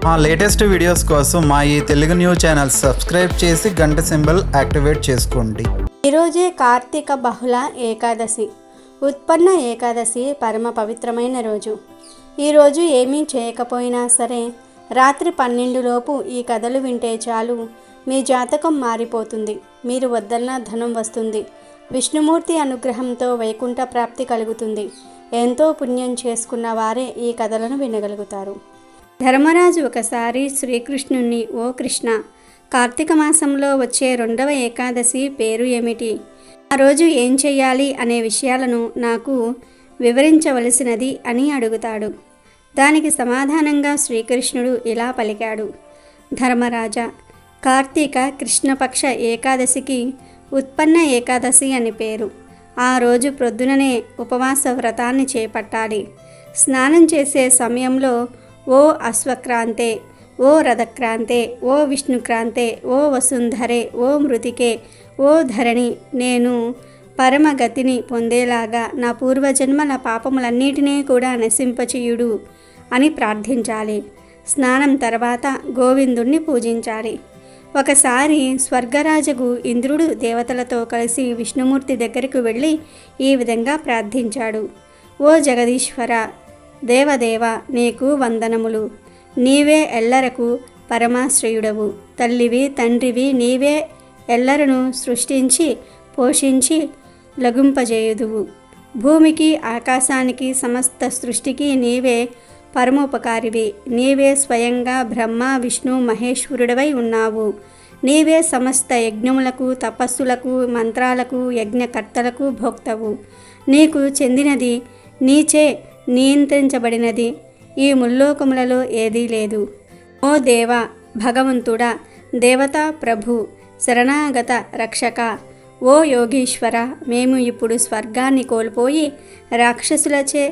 మా latest videos కోసం మా ఈ తెలుగు న్యూస్ ఛానల్ సబ్స్క్రైబ్ చేసి గంట సింబల్ యాక్టివేట్ చేసుకోండి. ఈరోజే కార్తీక బహుళ ఏకాదశి. ఉత్పన్న ఏకాదశి పరమ పవిత్రమైన రోజు. ఈరోజు ఏమీ చేయకపోయినా సరే రాత్రి 12 లోపు ఈ కథలు వింటే చాలు మీ జాతకం మారిపోతుంది. మీరు వద్దన్న ధనం వస్తుంది. విష్ణుమూర్తి అనుగ్రహంతో వైకుంఠ ప్రాప్తి కలుగుతుంది. ఎంతో పుణ్యం చేసుకున్న వారే ఈ కథలను వినగలుగుతారు. ధర్మరాజు ఒకసారి శ్రీకృష్ణుణ్ణి, ఓ కృష్ణ, కార్తీక మాసంలో వచ్చే 2వ ఏకాదశి పేరు ఏమిటి? ఆ రోజు ఏం చెయ్యాలి అనే విషయాలను నాకు వివరించవలసినది అని అడుగుతాడు. దానికి సమాధానంగా శ్రీకృష్ణుడు ఇలా పలికాడు. ధర్మరాజా, కార్తీక కృష్ణపక్ష ఏకాదశికి ఉత్పన్న ఏకాదశి అని పేరు. ఆ రోజు ప్రొద్దుననే ఉపవాస వ్రతాన్ని చేపట్టాలి. స్నానం చేసే సమయంలో ఓ అశ్వక్రాంతే, ఓ రథక్రాంతే, ఓ విష్ణుక్రాంతే, ఓ వసుంధరే, ఓ మృతికే, ఓ ధరణి, నేను పరమగతిని పొందేలాగా నా పూర్వజన్మల పాపములన్నిటినీ కూడా నశింపచేయుడు అని ప్రార్థించాలి. స్నానం తర్వాత గోవిందుణ్ణి పూజించాలి. ఒకసారి స్వర్గరాజగు ఇంద్రుడు దేవతలతో కలిసి విష్ణుమూర్తి దగ్గరకు వెళ్ళి ఈ విధంగా ప్రార్థించాడు. ఓ జగదీశ్వర, దేవదేవ, నీకు వందనములు. నీవే ఎల్లరకు పరమాశ్రయుడవు. తల్లివి తండ్రివి నీవే. ఎల్లరను సృష్టించి పోషించి లగుంపజేయుదువు. భూమికి ఆకాశానికి సమస్త సృష్టికి నీవే పరమోపకారివి. నీవే స్వయంగా బ్రహ్మ విష్ణు మహేశ్వరుడవై ఉన్నావు. నీవే సమస్త యజ్ఞములకు తపస్సులకు మంత్రాలకు యజ్ఞకర్తలకు భోక్తవు. నీకు చెందినది నీచే నియంత్రించబడినది ఈ ముల్లోకములలో ఏదీ లేదు. ఓ దేవ, భగవంతుడా, దేవతా ప్రభు, శరణాగత రక్షక, ఓ యోగీశ్వర, మేము ఇప్పుడు స్వర్గాన్ని కోల్పోయి రాక్షసులచే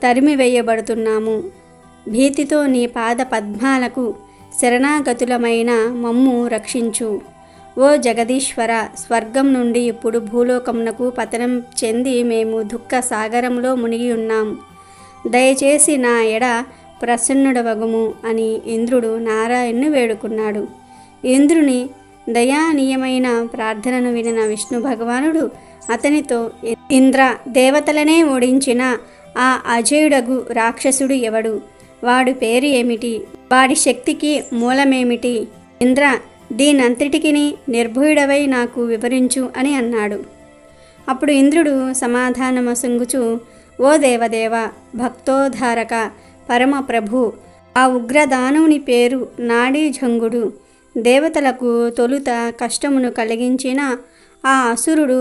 తరిమివేయబడుతున్నాము. భీతితో నీ పాద పద్మాలకు శరణాగతులమైన మమ్ము రక్షించు. ఓ జగదీశ్వర, స్వర్గం నుండి ఇప్పుడు భూలోకమునకు పతనం చెంది మేము దుఃఖ సాగరంలో మునిగి ఉన్నాం. దయచేసి నా ఎడ ప్రసన్నుడవగుము అని ఇంద్రుడు నారాయణ్ణి వేడుకున్నాడు. ఇంద్రుని దయానీయమైన ప్రార్థనను వినిన విష్ణు భగవానుడు అతనితో, ఇంద్ర, దేవతలనే ఓడించిన ఆ అజేయుడగు రాక్షసుడు ఎవడు? వాడి పేరు ఏమిటి? వాడి శక్తికి మూలమేమిటి? ఇంద్ర, దీనంతటికి నిర్భయుడవై నాకు వివరించు అని అన్నాడు. అప్పుడు ఇంద్రుడు సమాధానమసంగుచు, ఓ దేవదేవ, భక్తోద్ధారక, పరమప్రభు, ఆ ఉగ్రదానుని పేరు నాడీజంగుడు. దేవతలకు తొలుత కష్టమును కలిగించిన ఆ అసురుడు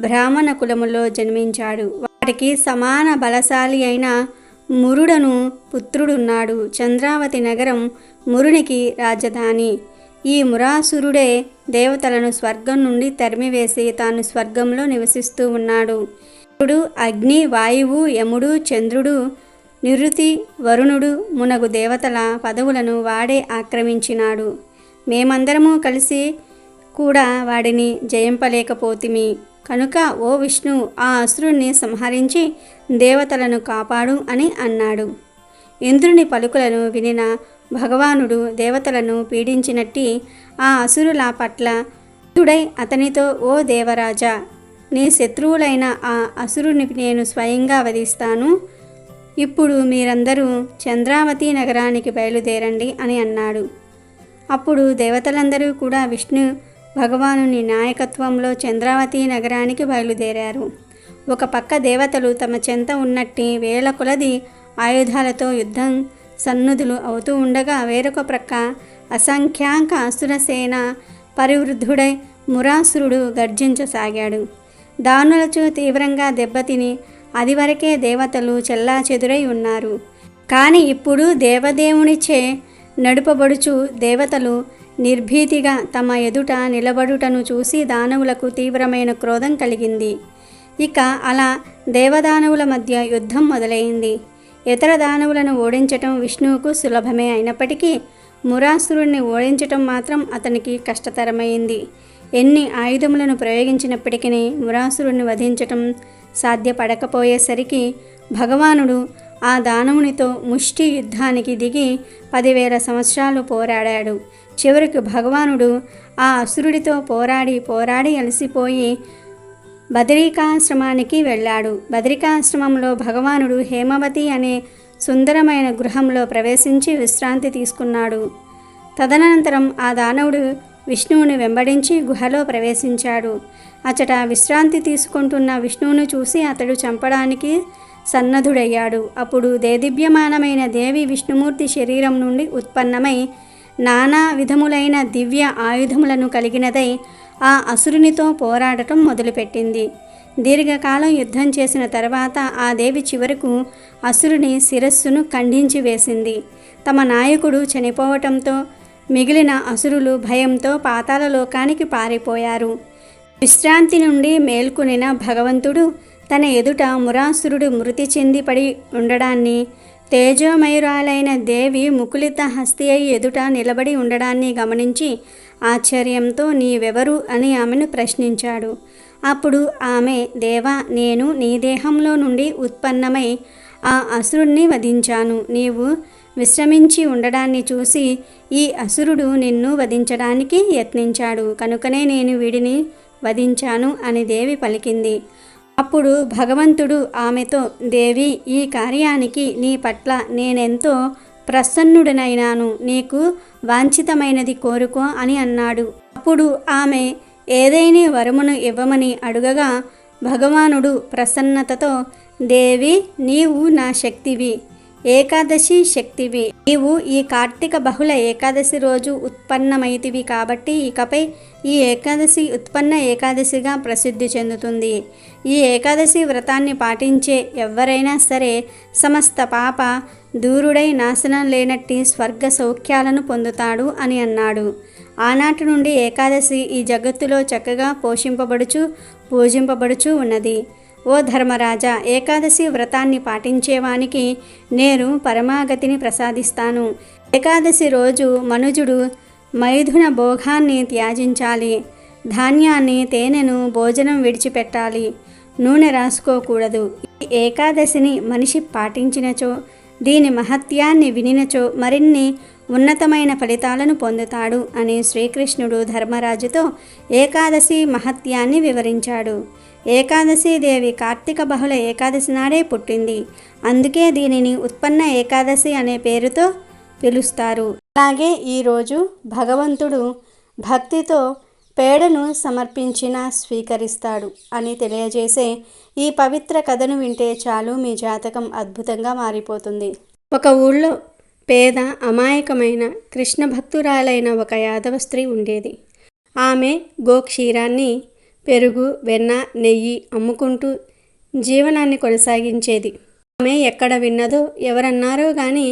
బ్రాహ్మణ కులములో జన్మించాడు. వాడికి సమాన బలశాలి అయిన మురుడను పుత్రుడున్నాడు. చంద్రావతి నగరం మురునికి రాజధాని. ఈ మురాసురుడే దేవతలను స్వర్గం నుండి తరిమివేసి తాను స్వర్గంలో నివసిస్తూ ఉన్నాడు. ఇప్పుడు అగ్ని, వాయువు, యముడు, చంద్రుడు, నిరుతి, వరుణుడు మునగు దేవతల పదవులను వాడే ఆక్రమించినాడు. మేమందరము కలిసి కూడా వాడిని జయింపలేకపోతిమి. కనుక ఓ విష్ణు, ఆ అసురుణ్ణి సంహరించి దేవతలను కాపాడు అని అన్నాడు. ఇంద్రుని పలుకులను వినిన భగవానుడు దేవతలను పీడించినట్టి ఆ అసురుల పట్ల తుడై అతనితో, ఓ దేవరాజా, నీ శత్రువులైన ఆ అసురుని నేను స్వయంగా వధిస్తాను. ఇప్పుడు మీరందరూ చంద్రావతి నగరానికి బయలుదేరండి అని అన్నాడు. అప్పుడు దేవతలందరూ కూడా విష్ణు భగవానుని నాయకత్వంలో చంద్రావతి నగరానికి బయలుదేరారు. ఒక పక్క దేవతలు తమ చెంత ఉన్నట్టి వేల కొలది ఆయుధాలతో యుద్ధం సన్నుదులు అవుతూ ఉండగా, వేరొక ప్రక్క అసంఖ్యాక అసురసేన పరివృద్ధుడై మురాసురుడు గర్జించసాగాడు. దానులచు తీవ్రంగా దెబ్బతిని అదివరకే దేవతలు చెల్లాచెదురై ఉన్నారు. కానీ ఇప్పుడు దేవదేవునిచే నడుపబడుచు దేవతలు నిర్భీతిగా తమ ఎదుట నిలబడుటను చూసి దానవులకు తీవ్రమైన క్రోధం కలిగింది. ఇక అలా దేవదానవుల మధ్య యుద్ధం మొదలైంది. ఇతర దానవులను ఓడించటం విష్ణువుకు సులభమే అయినప్పటికీ మురాసురుణ్ణి ఓడించటం మాత్రం అతనికి కష్టతరమైంది. ఎన్ని ఆయుధములను ప్రయోగించినప్పటికీ మురాసురుణ్ణి వధించటం సాధ్యపడకపోయేసరికి భగవానుడు ఆ దానవునితో ముష్టి యుద్ధానికి దిగి 10,000 సంవత్సరాలు పోరాడాడు. చివరికి భగవానుడు ఆ అసురుడితో పోరాడి అలసిపోయి బదరికాశ్రమానికి వెళ్ళాడు. బదరికాశ్రమంలో భగవానుడు హేమవతి అనే సుందరమైన గృహంలో ప్రవేశించి విశ్రాంతి తీసుకున్నాడు. తదనంతరం ఆ దానవుడు విష్ణువుని వెంబడించి గుహలో ప్రవేశించాడు. అచట విశ్రాంతి తీసుకుంటున్న విష్ణువును చూసి అతడు చంపడానికి సన్నద్ధుడయ్యాడు. అప్పుడు దేదీప్యమానమైన దేవి విష్ణుమూర్తి శరీరం నుండి ఉత్పన్నమై నానా విధములైన దివ్య ఆయుధములను కలిగినదై ఆ అసురునితో పోరాడటం మొదలుపెట్టింది. దీర్ఘకాలం యుద్ధం చేసిన తర్వాత ఆ దేవి చివరకు అసురుని శిరస్సును ఖండించి వేసింది. తమ నాయకుడు చనిపోవటంతో మిగిలిన అసురులు భయంతో పాతాళ లోకానికి పారిపోయారు. విశ్రాంతి నుండి మేల్కొనిన భగవంతుడు తన ఎదుట మురాసురుడు మృతి చెంది పడి ఉండడాన్ని, తేజోమయురాలైన దేవి ముకులిత హస్తి అయి ఎదుట నిలబడి ఉండడాన్ని గమనించి ఆశ్చర్యంతో నీవెవరు అని ఆమెను ప్రశ్నించాడు. అప్పుడు ఆమె, దేవా, నేను నీ దేహంలో నుండి ఉత్పన్నమై ఆ అసురుణ్ణి వధించాను. నీవు విశ్రమించి ఉండడాన్ని చూసి ఈ అసురుడు నిన్ను వధించడానికి యత్నించాడు, కనుకనే నేను వీడిని వధించాను అని దేవి పలికింది. అప్పుడు భగవంతుడు ఆమెతో, దేవి, ఈ కార్యానికి నీ పట్ల నేనెంతో ప్రసన్నుడనైనాను. నీకు వాంఛితమైనది కోరుకో అని అన్నాడు. అప్పుడు ఆమె ఏదైనా వరమును ఇవ్వమని అడుగగా భగవానుడు ప్రసన్నతతో, దేవి, నీవు నా శక్తివి, ఏకాదశి శక్తివి. నీవు ఈ కార్తీక బహుళ ఏకాదశి రోజు ఉత్పన్నమైతివి కాబట్టి ఇకపై ఈ ఏకాదశి ఉత్పన్న ఏకాదశిగా ప్రసిద్ధి చెందుతుంది. ఈ ఏకాదశి వ్రతాన్ని పాటించే ఎవరైనా సరే సమస్త పాప దూరుడై నాశనం లేనట్టి స్వర్గ సౌఖ్యాలను పొందుతాడు అని అన్నాడు. ఆనాటి నుండి ఏకాదశి ఈ జగత్తులో చక్కగా పూజింపబడుచు ఉన్నది. ఓ ధర్మరాజా, ఏకాదశి వ్రతాన్ని పాటించేవానికి నేను పరమాగతిని ప్రసాదిస్తాను. ఏకాదశి రోజు మనుజుడు మైథున భోగాన్ని త్యాజించాలి. ధాన్యాన్ని, తేనెను, భోజనం విడిచిపెట్టాలి. నూనె రాసుకోకూడదు. ఈ ఏకాదశిని మనిషి పాటించినచో, దీని మహత్యాన్ని వినినచో మరిన్ని ఉన్నతమైన ఫలితాలను పొందుతాడు అని శ్రీకృష్ణుడు ధర్మరాజుతో ఏకాదశి మహత్యాన్ని వివరించాడు. ఏకాదశి దేవి కార్తీక బహుళ ఏకాదశి నాడే పుట్టింది. అందుకే దీనిని ఉత్పన్న ఏకాదశి అనే పేరుతో పిలుస్తారు. అలాగే ఈరోజు భగవంతుడు భక్తితో పేడను సమర్పించినా స్వీకరిస్తాడు అని తెలియజేసే ఈ పవిత్ర కథను వింటే చాలు మీ జాతకం అద్భుతంగా మారిపోతుంది. ఒక ఊళ్ళో పేద అమాయకమైన కృష్ణ భక్తురాలైన ఒక యాదవ స్త్రీ ఉండేది. ఆమె గోక్షీరాన్ని, పెరుగు, వెన్న, నెయ్యి అమ్ముకుంటూ జీవనాన్ని కొనసాగించేది. ఆమె ఎక్కడ విన్నదో, ఎవరన్నారో కానీ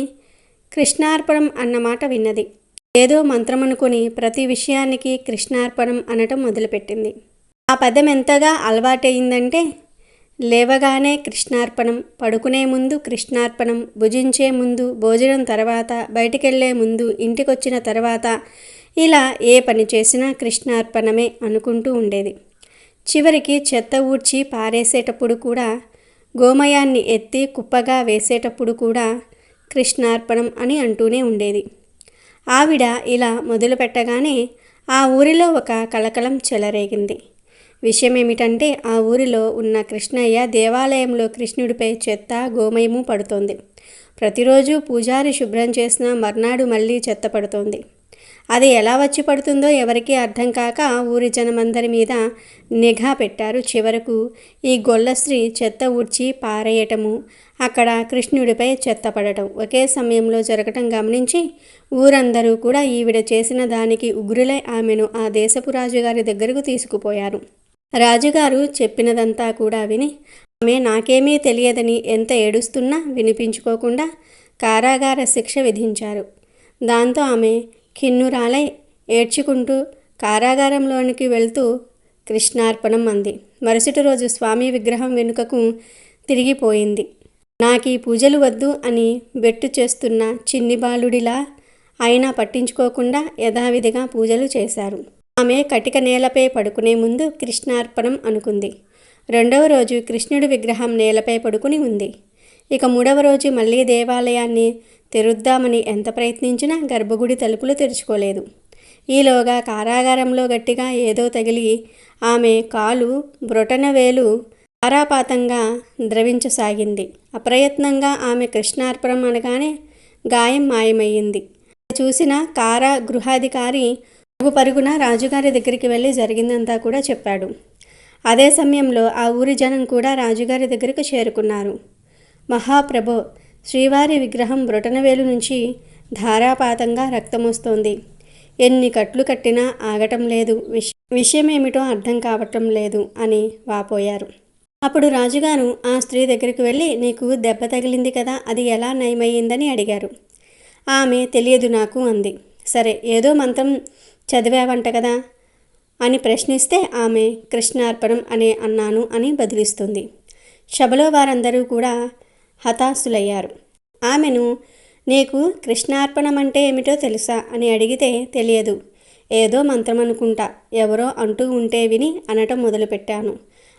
కృష్ణార్పణం అన్నమాట విన్నది. ఏదో మంత్రమనుకుని ప్రతి విషయానికి కృష్ణార్పణం అనటం మొదలుపెట్టింది. ఆ పదం ఎంతగా అలవాటయిందంటే లేవగానే కృష్ణార్పణం, పడుకునే ముందు కృష్ణార్పణం, భుజించే ముందు, భోజనం తర్వాత, బయటికెళ్లే ముందు, ఇంటికొచ్చిన తర్వాత ఇలా ఏ పని చేసినా కృష్ణార్పణమే అనుకుంటూ ఉండేది. చివరికి చెత్త ఊడ్చి పారేసేటప్పుడు కూడా, గోమయాన్ని ఎత్తి కుప్పగా వేసేటప్పుడు కూడా కృష్ణార్పణం అని అంటూనే ఉండేది. ఆవిడ ఇలా మొదలుపెట్టగానే ఆ ఊరిలో ఒక కలకలం చెలరేగింది. విషయం ఏమిటంటే ఆ ఊరిలో ఉన్న కృష్ణయ్య దేవాలయంలో కృష్ణుడిపై చెత్త, గోమయము పడుతోంది. ప్రతిరోజు పూజారి శుభ్రం చేసిన మర్నాడు మళ్ళీ చెత్త పడుతోంది. అది ఎలా వచ్చి పడుతుందో ఎవరికీ అర్థం కాక ఊరి జనమందరి మీద నిఘా పెట్టారు. చివరకు ఈ గొల్లశ్రీ చెత్త ఊడ్చి పారేయటము, అక్కడ కృష్ణుడిపై చెత్త పడటం ఒకే సమయంలో జరగటం గమనించి ఊరందరూ కూడా ఈవిడ చేసిన దానికి ఉగ్రులై ఆమెను ఆ దేశపు రాజుగారి దగ్గరకు తీసుకుపోయారు. రాజుగారు చెప్పినదంతా కూడా విని ఆమె నాకేమీ తెలియదని ఎంత ఏడుస్తున్నా వినిపించుకోకుండా కారాగార శిక్ష విధించారు. దాంతో ఆమె ఖిన్నురాలై ఏడ్చుకుంటూ కారాగారంలోనికి వెళ్తూ కృష్ణార్పణం అంది. మరుసటి రోజు స్వామి విగ్రహం వెనుకకు తిరిగిపోయింది. నాకీ పూజలు వద్దు అని బెట్టు చేస్తున్న చిన్ని బాలుడిలా అయినా పట్టించుకోకుండా యథావిధిగా పూజలు చేశారు. ఆమె కటిక నేలపై పడుకునే ముందు కృష్ణార్పణం అనుకుంది. రెండవ రోజు కృష్ణుడి విగ్రహం నేలపై పడుకుని ఉంది. ఇక 3వ రోజు మళ్ళీ దేవాలయాన్ని తెరుద్దామని ఎంత ప్రయత్నించినా గర్భగుడి తలుపులు తెరుచుకోలేదు. ఈలోగా కారాగారంలో గట్టిగా ఏదో తగిలి ఆమె కాలు బ్రొటనవేలు ధారాపాతంగా ద్రవించసాగింది. అప్రయత్నంగా ఆమె కృష్ణార్పణం అనగానే గాయం మాయమయ్యింది. చూసిన కారాగృహాధికారి పరుగున రాజుగారి దగ్గరికి వెళ్ళి జరిగిందంతా కూడా చెప్పాడు. అదే సమయంలో ఆ ఊరి జనం కూడా రాజుగారి దగ్గరకు చేరుకున్నారు. మహాప్రభో, శ్రీవారి విగ్రహం బ్రొటనవేలు నుంచి ధారాపాతంగా రక్తమొస్తోంది. ఎన్ని కట్లు కట్టినా ఆగటం లేదు. విషయమేమిటో అర్థం కావటం లేదు అని వాపోయారు. అప్పుడు రాజుగారు ఆ స్త్రీ దగ్గరికి వెళ్ళి, నీకు దెబ్బ తగిలింది కదా, అది ఎలా నయమయ్యిందని అడిగారు. ఆమె తెలియదు నాకు అంది. సరే, ఏదో మంత్రం చదివావంట కదా అని ప్రశ్నిస్తే ఆమె కృష్ణార్పణం అన్నాను అని బదిలిస్తుంది. సభలో వారందరూ కూడా హతాశులయ్యారు. ఆమెను, నీకు కృష్ణార్పణం అంటే ఏమిటో తెలుసా అని అడిగితే తెలియదు, ఏదో మంత్రం అనుకుంటా, ఎవరో అంటూ ఉంటే విని అనటం మొదలుపెట్టాను.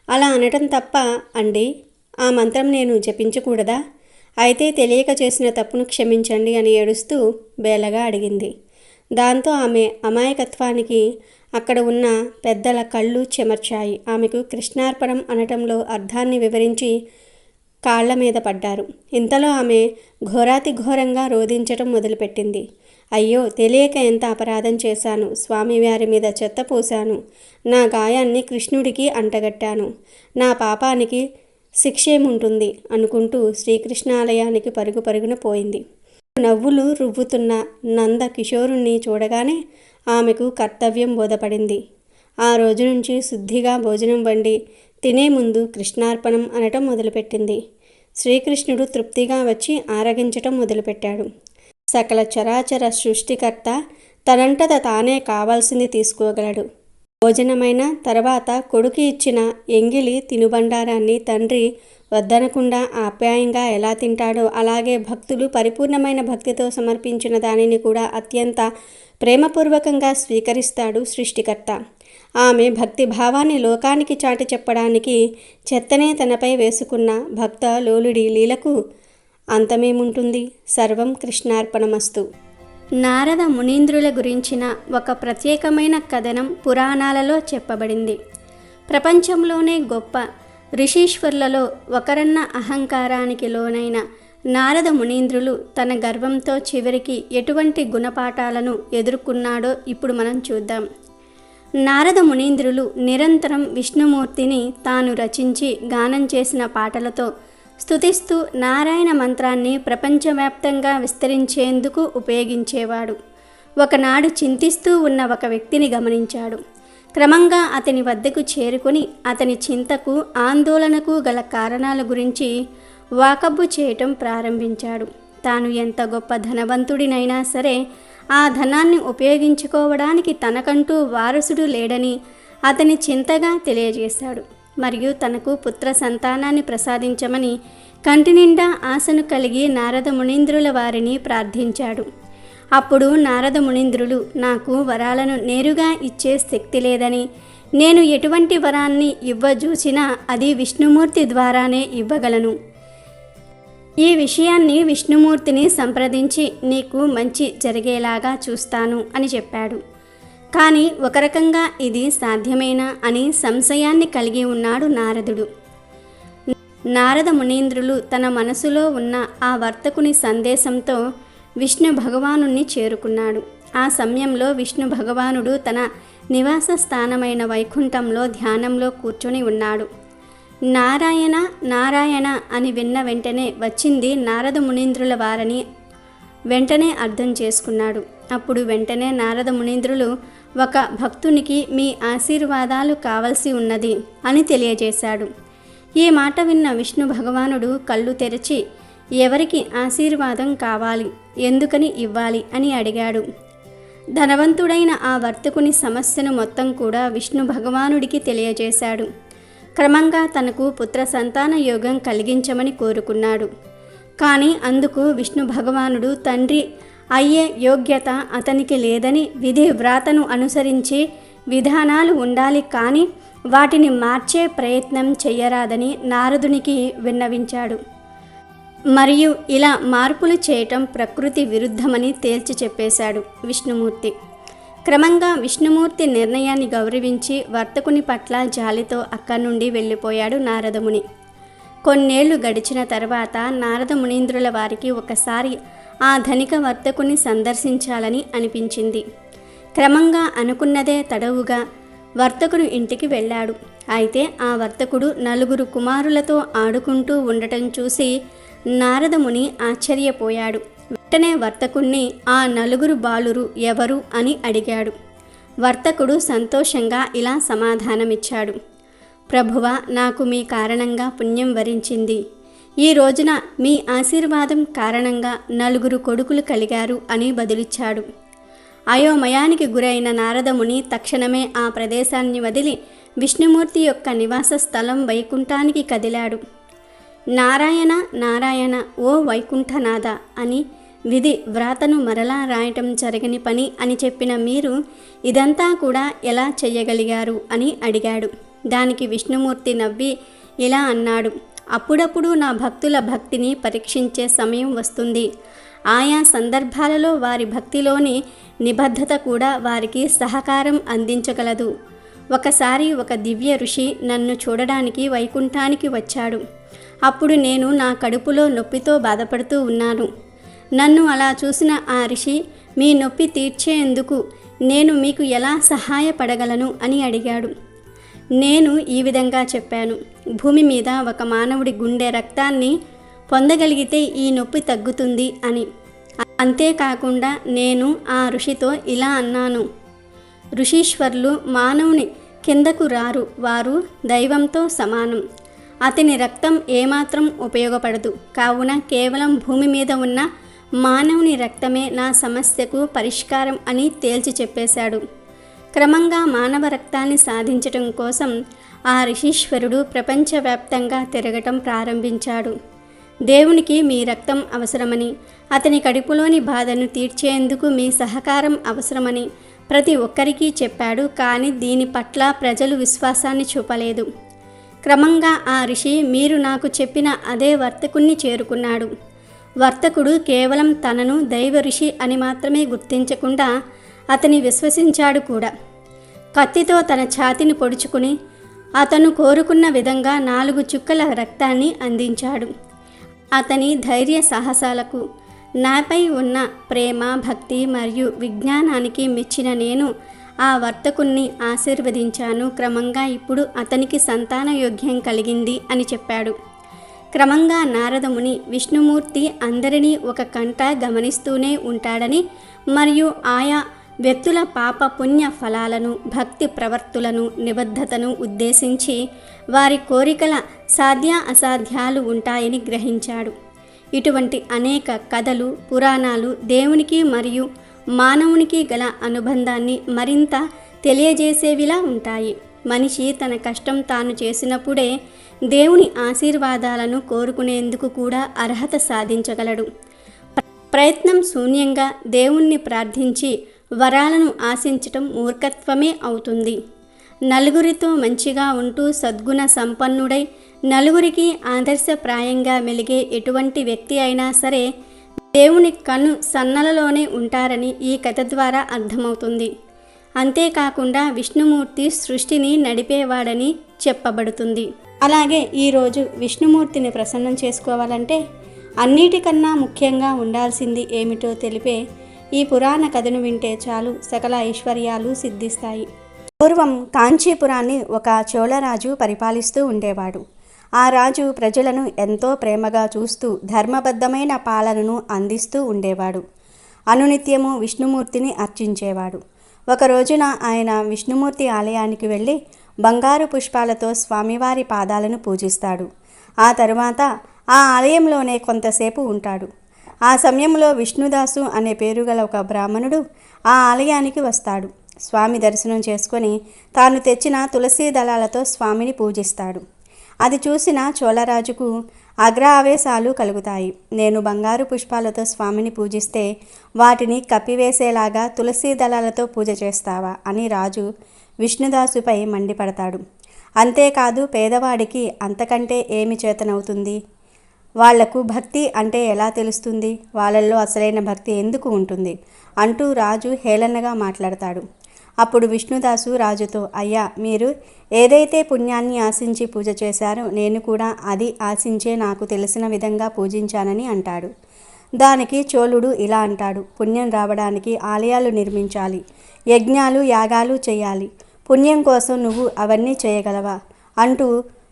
అలా అనటం తప్ప అండి, ఆ మంత్రం నేను జపించకూడదా? అయితే తెలియక చేసిన తప్పును క్షమించండి అని ఏడుస్తూ బేలగా అడిగింది. దాంతో ఆమె అమాయకత్వానికి అక్కడ ఉన్న పెద్దల కళ్ళు చెమర్చాయి. ఆమెకు కృష్ణార్పణం అనటంలో అర్థాన్ని వివరించి కాళ్ల మీద పడ్డారు. ఇంతలో ఆమె ఘోరాతి ఘోరంగా రోధించటం మొదలుపెట్టింది. అయ్యో, తెలియక ఎంత అపరాధం చేశాను. స్వామివారి మీద చెత్త పోశాను. నా గాయాన్ని కృష్ణుడికి అంటగట్టాను. నా పాపానికి శిక్షేముంటుంది అనుకుంటూ శ్రీకృష్ణాలయానికి పరుగున పోయింది. నవ్వులు రువ్వుతున్న నంద కిషోరుణ్ణి చూడగానే ఆమెకు కర్తవ్యం బోధపడింది. ఆ రోజు నుంచి శుద్ధిగా భోజనం వండి తినే ముందు కృష్ణార్పణం అనటం మొదలుపెట్టింది. శ్రీకృష్ణుడు తృప్తిగా వచ్చి ఆరగించటం మొదలుపెట్టాడు. సకల చరాచర సృష్టికర్త తనంటత తానే కావాల్సింది తీసుకోగలడు. భోజనమైన తర్వాత కొడుకు ఇచ్చిన ఎంగిలి తినుబండారాన్ని తండ్రి వద్దనకుండా ఆప్యాయంగా ఎలా తింటాడో అలాగే భక్తులు పరిపూర్ణమైన భక్తితో సమర్పించిన దానిని కూడా అత్యంత ప్రేమపూర్వకంగా స్వీకరిస్తాడు సృష్టికర్త. ఆమె భక్తి భావాన్ని లోకానికి చాటి చెప్పడానికి చెత్తనే తనపై వేసుకున్న భక్త లోలుడి లీలకు అంతమేముంటుంది? సర్వం కృష్ణార్పణమస్తు. నారద మునీంద్రుల గురించిన ఒక ప్రత్యేకమైన కథనం పురాణాలలో చెప్పబడింది. ప్రపంచంలోనే గొప్ప ఋషీశ్వరులలో ఒకరన్న అహంకారానికి లోనైన నారద మునీంద్రులు తన గర్వంతో చివరికి ఎటువంటి గుణపాఠాలను ఎదుర్కొన్నాడో ఇప్పుడు మనం చూద్దాం. నారద మునీంద్రులు నిరంతరం విష్ణుమూర్తిని తాను రచించి గానం చేసిన పాటలతో స్తుతిస్తూ నారాయణ మంత్రాన్ని ప్రపంచవ్యాప్తంగా విస్తరించేందుకు ఉపయోగించేవాడు. ఒకనాడు చింతిస్తూ ఉన్న ఒక వ్యక్తిని గమనించాడు. క్రమంగా అతని వద్దకు చేరుకొని అతని చింతకు ఆందోళనకు గల కారణాల గురించి వాకబు చేయటం ప్రారంభించాడు. తాను ఎంత గొప్ప ధనవంతుడినైనా సరే ఆ ధనాన్ని ఉపయోగించుకోవడానికి తనకంటూ వారసుడు లేడని అతని చింతగా తెలియజేశాడు. మరియు తనకు పుత్ర సంతానాన్ని ప్రసాదించమని కంటినిండా ఆశను కలిగి నారద మునీంద్రుల వారిని ప్రార్థించాడు. అప్పుడు నారద మునీంద్రులు, నాకు వరాలను నేరుగా ఇచ్చే శక్తి లేదని, నేను ఎటువంటి వరాన్ని ఇవ్వజూచినా అది విష్ణుమూర్తి ద్వారానే ఇవ్వగలను. ఈ విషయాన్ని విష్ణుమూర్తిని సంప్రదించి నీకు మంచి జరిగేలాగా చూస్తాను అని చెప్పాడు. కానీ ఒక రకంగా ఇది సాధ్యమేనా అని సంశయాన్ని కలిగి ఉన్నాడు నారదుడు. నారద మునీంద్రులు తన మనసులో ఉన్న ఆ వర్తకుని సందేశంతో విష్ణు భగవానుణ్ణి చేరుకున్నాడు. ఆ సమయంలో విష్ణు భగవానుడు తన నివాస స్థానమైన వైకుంఠంలో ధ్యానంలో కూర్చొని ఉన్నాడు. నారాయణ నారాయణ అని విన్న వెంటనే వచ్చింది నారద మునీంద్రుల వారని వెంటనే అర్థం చేసుకున్నాడు. అప్పుడు వెంటనే నారద మునీంద్రులు ఒక భక్తునికి మీ ఆశీర్వాదాలు కావలసి ఉన్నది అని తెలియజేశాడు. ఈ మాట విన్న విష్ణు భగవానుడు కళ్ళు తెరిచి ఎవరికి ఆశీర్వాదం కావాలి, ఎందుకని ఇవ్వాలి అని అడిగాడు. ధనవంతుడైన ఆ వర్తకుని సమస్యను మొత్తం కూడా విష్ణు భగవానుడికి తెలియజేశాడు. క్రమంగా తనకు పుత్ర సంతాన యోగం కలిగించమని కోరుకున్నాడు. కానీ అందుకు విష్ణు భగవానుడు తండ్రి అయ్యే యోగ్యత అతనికి లేదని, విధి వ్రాతను అనుసరించి విధానాలు ఉండాలి కానీ వాటిని మార్చే ప్రయత్నం చెయ్యరాదని నారదునికి విన్నవించాడు. మరియు ఇలా మార్పులు చేయటం ప్రకృతి విరుద్ధమని తేల్చి చెప్పేశాడు విష్ణుమూర్తి. క్రమంగా విష్ణుమూర్తి నిర్ణయాన్ని గౌరవించి వర్తకుని పట్ల జాలితో అక్కడి నుండి వెళ్ళిపోయాడు నారదముని. కొన్నేళ్లు గడిచిన తర్వాత నారద మునీంద్రుల వారికి ఒకసారి ఆ ధనిక వర్తకుని సందర్శించాలని అనిపించింది. క్రమంగా అనుకున్నదే తడవుగా వర్తకుడు ఇంటికి వెళ్ళాడు. అయితే ఆ వర్తకుడు 4 కుమారులతో ఆడుకుంటూ ఉండటం చూసి నారదముని ఆశ్చర్యపోయాడు. వెంటనే వర్తకుణ్ణి ఆ 4 బాలురు ఎవరు అని అడిగాడు. వర్తకుడు సంతోషంగా ఇలా సమాధానమిచ్చాడు: ప్రభువా, నాకు మీ కారణంగా పుణ్యం వరించింది. ఈ రోజున మీ ఆశీర్వాదం కారణంగా 4 కొడుకులు కలిగారు అని బదులిచ్చాడు. అయోమయానికి గురైన నారదముని తక్షణమే ఆ ప్రదేశాన్ని వదిలి విష్ణుమూర్తి యొక్క నివాస స్థలం వైకుంఠానికి కదిలాడు. నారాయణ నారాయణ ఓ వైకుంఠనాథ అని విధి వ్రాతను మరలా రాయటం జరగని పని అని చెప్పిన మీరు ఇదంతా కూడా ఎలా చెయ్యగలిగారు అని అడిగాడు. దానికి విష్ణుమూర్తి నవ్వి ఇలా అన్నాడు: అప్పుడప్పుడు నా భక్తుల భక్తిని పరీక్షించే సమయం వస్తుంది. ఆయా సందర్భాలలో వారి భక్తిలోని నిబద్ధత కూడా వారికి సహకారం అందించగలదు. ఒకసారి ఒక దివ్య ఋషి నన్ను చూడడానికి వైకుంఠానికి వచ్చాడు. అప్పుడు నేను నా కడుపులో నొప్పితో బాధపడుతూ ఉన్నాను. నన్ను అలా చూసిన ఆ ఋషి, మీ నొప్పి తీర్చేందుకు నేను మీకు ఎలా సహాయపడగలను అని అడిగాడు. నేను ఈ విధంగా చెప్పాను: భూమి మీద ఒక మానవుడి గుండె రక్తాన్ని పొందగలిగితే ఈ నొప్పి తగ్గుతుంది అని. అంతేకాకుండా నేను ఆ ఋషితో ఇలా అన్నాను: ఋషీశ్వరులు మానవుని కిందకు రారు, వారు దైవంతో సమానం. అతని రక్తం ఏమాత్రం ఉపయోగపడదు. కావున కేవలం భూమి మీద ఉన్న మానవుని రక్తమే నా సమస్యకు పరిష్కారం అని తేల్చి చెప్పేశాడు. క్రమంగా మానవ రక్తాన్ని సాధించటం కోసం ఆ ఋషీశ్వరుడు ప్రపంచవ్యాప్తంగా తిరగటం ప్రారంభించాడు. దేవునికి మీ రక్తం అవసరమని, అతని కడుపులోని బాధను తీర్చేందుకు మీ సహకారం అవసరమని ప్రతి ఒక్కరికి చెప్పాడు. కానీ దీని పట్ల ప్రజలు విశ్వాసాన్ని చూపలేదు. క్రమంగా ఆ ఋషి మీరు నాకు చెప్పిన అదే వర్తకుణ్ణి చేరుకున్నాడు. వర్తకుడు కేవలం తనను దైవ ఋషి అని మాత్రమే గుర్తించకుండా అతని విశ్వసించాడు కూడా. కత్తితో తన ఛాతిని పొడుచుకుని అతను కోరుకున్న విధంగా 4 చుక్కల రక్తాన్ని అందించాడు. అతని ధైర్య సాహసాలకు, నాపై ఉన్న ప్రేమ, భక్తి మరియు విజ్ఞానానికి మెచ్చిన నేను ఆ వర్తకుణ్ణి ఆశీర్వదించాను. క్రమంగా ఇప్పుడు అతనికి సంతాన యోగ్యం కలిగింది అని చెప్పాడు. క్రమంగా నారదముని విష్ణుమూర్తి అందరినీ ఒక కంట గమనిస్తూనే ఉంటాడని మరియు ఆయా వ్యక్తుల పాప పుణ్య ఫలాలను, భక్తి ప్రవర్తులను, నిబద్ధతను ఉద్దేశించి వారి కోరికల సాధ్య అసాధ్యాలు ఉంటాయని గ్రహించాడు. ఇటువంటి అనేక కథలు, పురాణాలు దేవునికి మరియు మానవునికి గల అనుబంధాన్ని మరింత తెలియజేసేవిలా ఉంటాయి. మనిషి తన కష్టం తాను చేసినప్పుడే దేవుని ఆశీర్వాదాలను కోరుకునేందుకు కూడా అర్హత సాధించగలడు. ప్రయత్నం శూన్యంగా దేవుణ్ణి ప్రార్థించి వరాలను ఆశించటం మూర్ఖత్వమే అవుతుంది. నలుగురితో మంచిగా ఉంటూ సద్గుణ సంపన్నుడై నలుగురికి ఆదర్శప్రాయంగా మెలిగే ఎటువంటి వ్యక్తి అయినా సరే దేవుని కన్ను సన్నలలోనే ఉంటారని ఈ కథ ద్వారా అర్థమవుతుంది. అంతేకాకుండా విష్ణుమూర్తి సృష్టిని నడిపేవాడని చెప్పబడుతుంది. అలాగే ఈరోజు విష్ణుమూర్తిని ప్రసన్నం చేసుకోవాలంటే అన్నిటికన్నా ముఖ్యంగా ఉండాల్సింది ఏమిటో తెలిపే ఈ పురాణ కథను వింటే చాలు, సకల ఐశ్వర్యాలు సిద్ధిస్తాయి. పూర్వం కాంచీపురాన్ని ఒక చోళరాజు పరిపాలిస్తూ ఉండేవాడు. ఆ రాజు ప్రజలను ఎంతో ప్రేమగా చూస్తూ ధర్మబద్ధమైన పాలనను అందిస్తూ ఉండేవాడు. అనునిత్యము విష్ణుమూర్తిని అర్చించేవాడు. ఒక రోజున ఆయన విష్ణుమూర్తి ఆలయానికి వెళ్ళి బంగారు పుష్పాలతో స్వామివారి పాదాలను పూజిస్తాడు. ఆ తరువాత ఆ ఆలయంలోనే కొంతసేపు ఉంటాడు. ఆ సమయంలో విష్ణుదాసు అనే పేరు గల ఒక బ్రాహ్మణుడు ఆ ఆలయానికి వస్తాడు. స్వామి దర్శనం చేసుకొని తాను తెచ్చిన తులసీ దళాలతో స్వామిని పూజిస్తాడు. అది చూసిన చోళరాజుకు ఆవేశాలు కలుగుతాయి. నేను బంగారు పుష్పాలతో స్వామిని పూజిస్తే వాటిని కప్పివేసేలాగా తులసీ దళాలతో పూజ చేస్తావా అని రాజు విష్ణుదాసుపై మండిపడతాడు. అంతేకాదు, పేదవాడికి అంతకంటే ఏమి చేతనవుతుంది? వాళ్లకు భక్తి అంటే ఎలా తెలుస్తుంది, వాళ్ళల్లో అసలైన భక్తి ఎందుకు ఉంటుంది అంటూ రాజు హేళనగా మాట్లాడతాడు. అప్పుడు విష్ణుదాసు రాజుతో, అయ్యా, మీరు ఏదైతే పుణ్యాన్ని ఆశించి పూజ చేశారో నేను కూడా అది ఆశించే నాకు తెలిసిన విధంగా పూజించానని అంటాడు. దానికి చోళుడు ఇలా అంటాడు, పుణ్యం రావడానికి ఆలయాలు నిర్మించాలి, యజ్ఞాలు యాగాలు చేయాలి, పుణ్యం కోసం నువ్వు అవన్నీ చేయగలవా అంటూ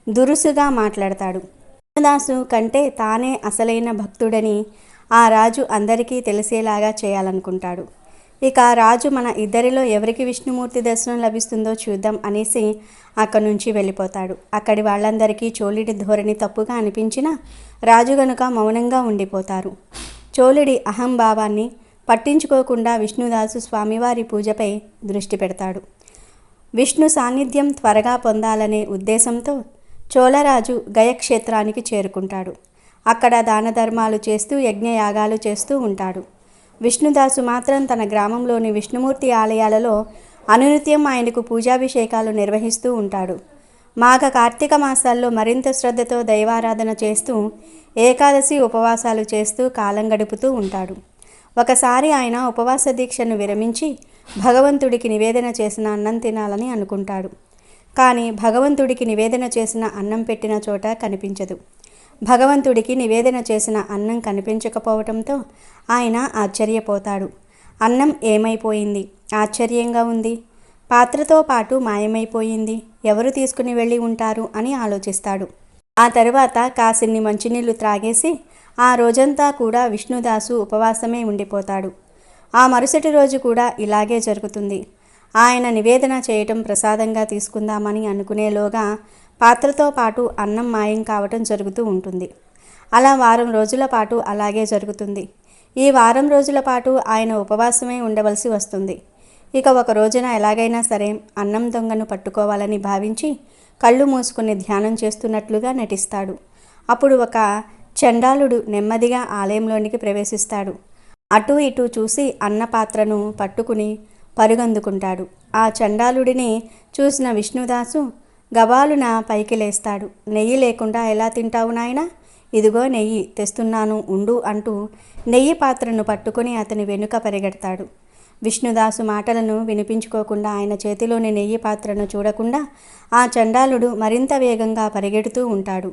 దురుసుగా మాట్లాడతాడు. విష్ణుదాసు కంటే తానే అసలైన భక్తుడని ఆ రాజు అందరికీ తెలిసేలాగా చేయాలనుకుంటాడు. ఇక రాజు మన ఇద్దరిలో ఎవరికి విష్ణుమూర్తి దర్శనం లభిస్తుందో చూద్దాం అనేసి అక్కడి నుంచి వెళ్ళిపోతాడు. అక్కడి వాళ్ళందరికీ చోళుడి ధోరణి తప్పుగా అనిపించినా రాజు గనుక మౌనంగా ఉండిపోతారు. చోళుడి అహంభావాన్ని పట్టించుకోకుండా విష్ణుదాసు స్వామివారి పూజపై దృష్టి పెడతాడు. విష్ణు సాన్నిధ్యం త్వరగా పొందాలనే ఉద్దేశంతో చోళరాజు గయక్షేత్రానికి చేరుకుంటాడు. అక్కడ దాన ధర్మాలు చేస్తూ యజ్ఞయాగాలు చేస్తూ ఉంటాడు. విష్ణుదాసు మాత్రం తన గ్రామంలోని విష్ణుమూర్తి ఆలయాలలో అనునిత్యం ఆయనకు పూజాభిషేకాలు నిర్వహిస్తూ ఉంటాడు. మాఘ కార్తీక మాసాల్లో మరింత శ్రద్ధతో దైవారాధన చేస్తూ ఏకాదశి ఉపవాసాలు చేస్తూ కాలం గడుపుతూ ఉంటాడు. ఒకసారి ఆయన ఉపవాస దీక్షను విరమించి భగవంతుడికి నివేదన చేసిన అన్నం తినాలని అనుకుంటాడు. కానీ భగవంతుడికి నివేదన చేసిన అన్నం పెట్టిన చోట కనిపించదు. భగవంతుడికి నివేదన చేసిన అన్నం కనిపించకపోవటంతో ఆయన ఆశ్చర్యపోతాడు. అన్నం ఏమైపోయింది? ఆశ్చర్యంగా ఉంది. పాత్రతో పాటు మాయమైపోయింది. ఎవరు తీసుకుని వెళ్ళి ఉంటారు అని ఆలోచిస్తాడు. ఆ తరువాత కాసిన్ని మంచినీళ్లు త్రాగేసి ఆ రోజంతా కూడా విష్ణుదాసు ఉపవాసమే ఉండిపోతాడు. ఆ మరుసటి రోజు కూడా ఇలాగే జరుగుతుంది. ఆయన నివేదన చేయటం ప్రసాదంగా తీసుకుందామని అనుకునేలోగా పాత్రతో పాటు అన్నం మాయం కావటం జరుగుతూ ఉంటుంది. అలా వారం రోజుల పాటు అలాగే జరుగుతుంది. ఈ వారం రోజుల పాటు ఆయన ఉపవాసమే ఉండవలసి వస్తుంది. ఇక ఒక రోజున ఎలాగైనా సరే అన్నం దొంగను పట్టుకోవాలని భావించి కళ్ళు మూసుకుని ధ్యానం చేస్తున్నట్లుగా నటిస్తాడు. అప్పుడు ఒక చండాలుడు నెమ్మదిగా ఆలయంలోనికి ప్రవేశిస్తాడు. అటూ ఇటూ చూసి అన్న పాత్రను పట్టుకుని పరుగందుకుంటాడు. ఆ చండాలుడిని చూసిన విష్ణుదాసు గబాలున పైకి లేస్తాడు. నెయ్యి లేకుండా ఎలా తింటావు నాయనా? ఇదిగో నెయ్యి తెస్తున్నాను ఉండు అంటూ నెయ్యి పాత్రను పట్టుకుని అతని వెనుక పరిగెడతాడు. విష్ణుదాసు మాటలను వినిపించుకోకుండా ఆయన చేతిలోని నెయ్యి పాత్రను చూడకుండా ఆ చండాలుడు మరింత వేగంగా పరిగెడుతూ ఉంటాడు.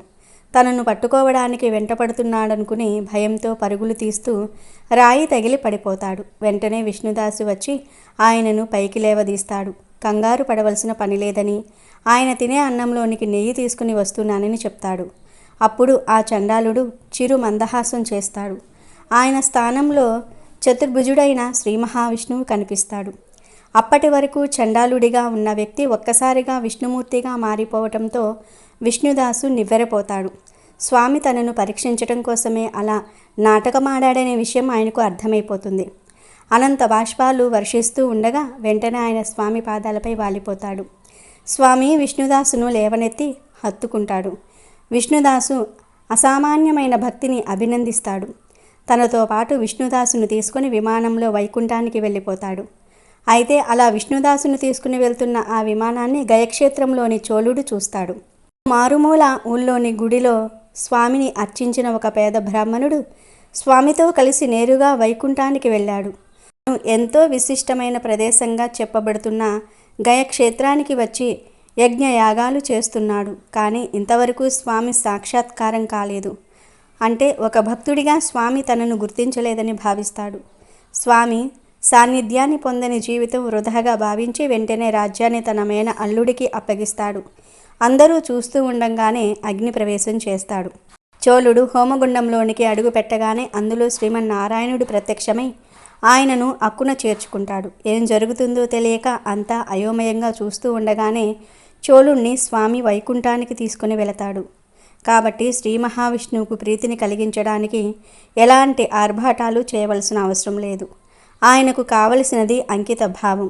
తనను పట్టుకోవడానికి వెంటపడుతున్నాడనుకుని భయంతో పరుగులు తీస్తూ రాయి తగిలి పడిపోతాడు. వెంటనే విష్ణుదాసు వచ్చి ఆయనను పైకి లేవదీస్తాడు. కంగారు పడవలసిన పని లేదని, ఆయన తినే అన్నంలోనికి నెయ్యి తీసుకుని వస్తున్నానని చెప్తాడు. అప్పుడు ఆ చండాలుడు చిరు మందహాసం చేస్తాడు. ఆయన స్థానంలో చతుర్భుజుడైన శ్రీ మహావిష్ణువు కనిపిస్తాడు. అప్పటి వరకు చండాలుడిగా ఉన్న వ్యక్తి ఒక్కసారిగా విష్ణుమూర్తిగా మారిపోవటంతో విష్ణుదాసు నివ్వెరపోతాడు. స్వామి తనను పరీక్షించటం కోసమే అలా నాటకమాడాడనే విషయం ఆయనకు అర్థమైపోతుంది. అనంత బాష్పాలు వర్షిస్తూ ఉండగా వెంటనే ఆయన స్వామి పాదాలపై వాలిపోతాడు. స్వామి విష్ణుదాసును లేవనెత్తి హత్తుకుంటాడు. విష్ణుదాసు అసామాన్యమైన భక్తిని అభినందిస్తాడు. తనతో పాటు విష్ణుదాసును తీసుకుని విమానంలో వైకుంఠానికి వెళ్ళిపోతాడు. అయితే అలా విష్ణుదాసును తీసుకుని వెళ్తున్న ఆ విమానాన్ని గయక్షేత్రంలోని చోళుడు చూస్తాడు. మారుమూల ఊళ్ళోని గుడిలో స్వామిని అర్చించిన ఒక పేద బ్రాహ్మణుడు స్వామితో కలిసి నేరుగా వైకుంఠానికి వెళ్ళాడు. ఎంతో విశిష్టమైన ప్రదేశంగా చెప్పబడుతున్న గయక్షేత్రానికి వచ్చి యజ్ఞయాగాలు చేస్తున్నాడు. కానీ ఇంతవరకు స్వామి సాక్షాత్కారం కాలేదు. అంటే ఒక భక్తుడిగా స్వామి తనను గుర్తించలేదని భావిస్తాడు. స్వామి సాన్నిధ్యాన్ని పొందని జీవితం వృధాగా భావించి వెంటనే రాజ్యాన్ని తన మేన అల్లుడికి అప్పగిస్తాడు. అందరూ చూస్తూ ఉండంగానే అగ్ని ప్రవేశం చేస్తాడు. చోళుడు హోమగుండంలోనికి అడుగు పెట్టగానే అందులో శ్రీమన్నారాయణుడు ప్రత్యక్షమై ఆయనను అక్కున చేర్చుకుంటాడు. ఏం జరుగుతుందో తెలియక అంతా అయోమయంగా చూస్తూ ఉండగానే చోళుణ్ణి స్వామి వైకుంఠానికి తీసుకుని వెళతాడు. కాబట్టి శ్రీ మహావిష్ణువుకు ప్రీతిని కలిగించడానికి ఎలాంటి ఆర్భాటాలు చేయవలసిన అవసరం లేదు. ఆయనకు కావలసినది అంకిత భావం,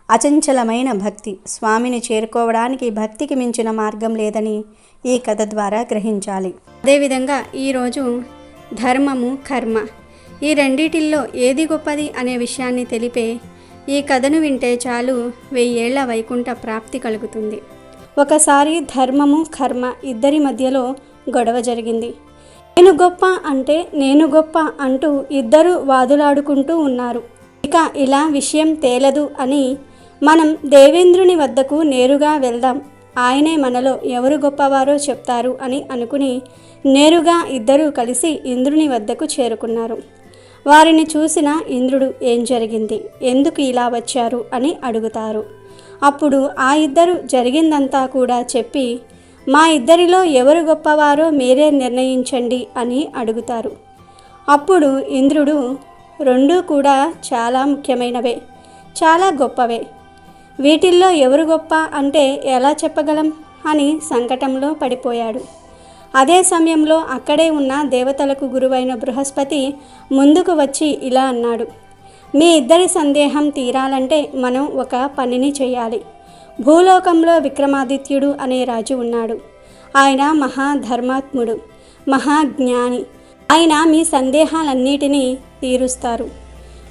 అచంచలమైన భక్తి. స్వామిని చేరుకోవడానికి భక్తికి మించిన మార్గం లేదని ఈ కథ ద్వారా గ్రహించాలి. అదేవిధంగా ఈరోజు ధర్మము, కర్మ ఈ రెండిటిల్లో ఏది గొప్పది అనే విషయాన్ని తెలిపే ఈ కథను వింటే చాలు 1000 ఏళ్ల వైకుంఠ ప్రాప్తి కలుగుతుంది. ఒకసారి ధర్మము, కర్మ ఇద్దరి మధ్యలో గొడవ జరిగింది. నేను గొప్ప అంటే నేను గొప్ప అంటూ ఇద్దరు వాదులాడుకుంటూ ఉన్నారు. ఇక ఇలా విషయం తేలదు అని మనం దేవేంద్రుని వద్దకు నేరుగా వెళ్దాం, ఆయనే మనలో ఎవరు గొప్పవారో చెప్తారు అని అనుకుని నేరుగా ఇద్దరూ కలిసి ఇంద్రుని వద్దకు చేరుకున్నారు. వారిని చూసిన ఇంద్రుడు ఏం జరిగింది, ఎందుకు ఇలా వచ్చారు అని అడుగుతారు. అప్పుడు ఆ ఇద్దరు జరిగిందంతా కూడా చెప్పి మా ఇద్దరిలో ఎవరు గొప్పవారో మీరే నిర్ణయించండి అని అడుగుతారు. అప్పుడు ఇంద్రుడు రెండూ కూడా చాలా ముఖ్యమైనవే, చాలా గొప్పవే, వీటిల్లో ఎవరు గొప్ప అంటే ఎలా చెప్పగలం అని సంకటంలో పడిపోయాడు. అదే సమయంలో అక్కడే ఉన్న దేవతలకు గురువైన బృహస్పతి ముందుకు వచ్చి ఇలా అన్నాడు, మీ ఇద్దరి సందేహం తీరాలంటే మనం ఒక పనిని చేయాలి. భూలోకంలో విక్రమాదిత్యుడు అనే రాజు ఉన్నాడు. ఆయన మహాధర్మాత్ముడు, మహాజ్ఞాని. ఆయన మీ సందేహాలన్నిటినీ తీరుస్తారు.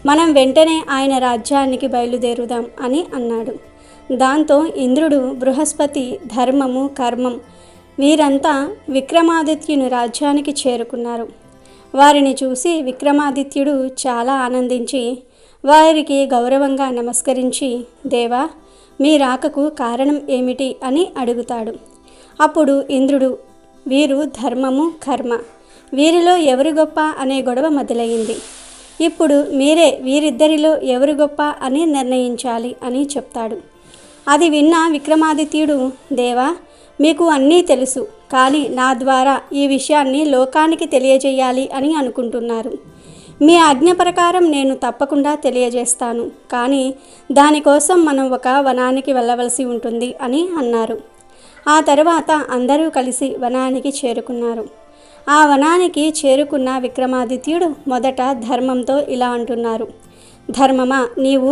మనం వెంటనే ఆయన రాజ్యానికి బయలుదేరుదాం అని అన్నాడు. దాంతో ఇంద్రుడు, బృహస్పతి, ధర్మము, కర్మం వీరంతా విక్రమాదిత్యుని రాజ్యానికి చేరుకున్నారు. వారిని చూసి విక్రమాదిత్యుడు చాలా ఆనందించి వారికి గౌరవంగా నమస్కరించి, దేవా, మీ రాకకు కారణం ఏమిటి అని అడుగుతాడు. అప్పుడు ఇంద్రుడు, వీరు ధర్మము, కర్మ, వీరిలో ఎవరు గొప్ప అనే గొడవ మొదలైంది. ఇప్పుడు మీరే వీరిద్దరిలో ఎవరు గొప్ప అని నిర్ణయించాలి అని చెప్తాడు. అది విన్న విక్రమాదిత్యుడు, దేవా, మీకు అన్నీ తెలుసు, కానీ నా ద్వారా ఈ విషయాన్ని లోకానికి తెలియజేయాలి అని అనుకుంటున్నారు. మీ ఆజ్ఞ ప్రకారం నేను తప్పకుండా తెలియజేస్తాను, కానీ దానికోసం మనం ఒక వనానికి వెళ్ళవలసి ఉంటుంది అని అన్నారు. ఆ తర్వాత అందరూ కలిసి వనానికి చేరుకున్నారు. ఆ వనానికి చేరుకున్న విక్రమాదిత్యుడు మొదట ధర్మంతో ఇలా అంటున్నారు, ధర్మమా, నీవు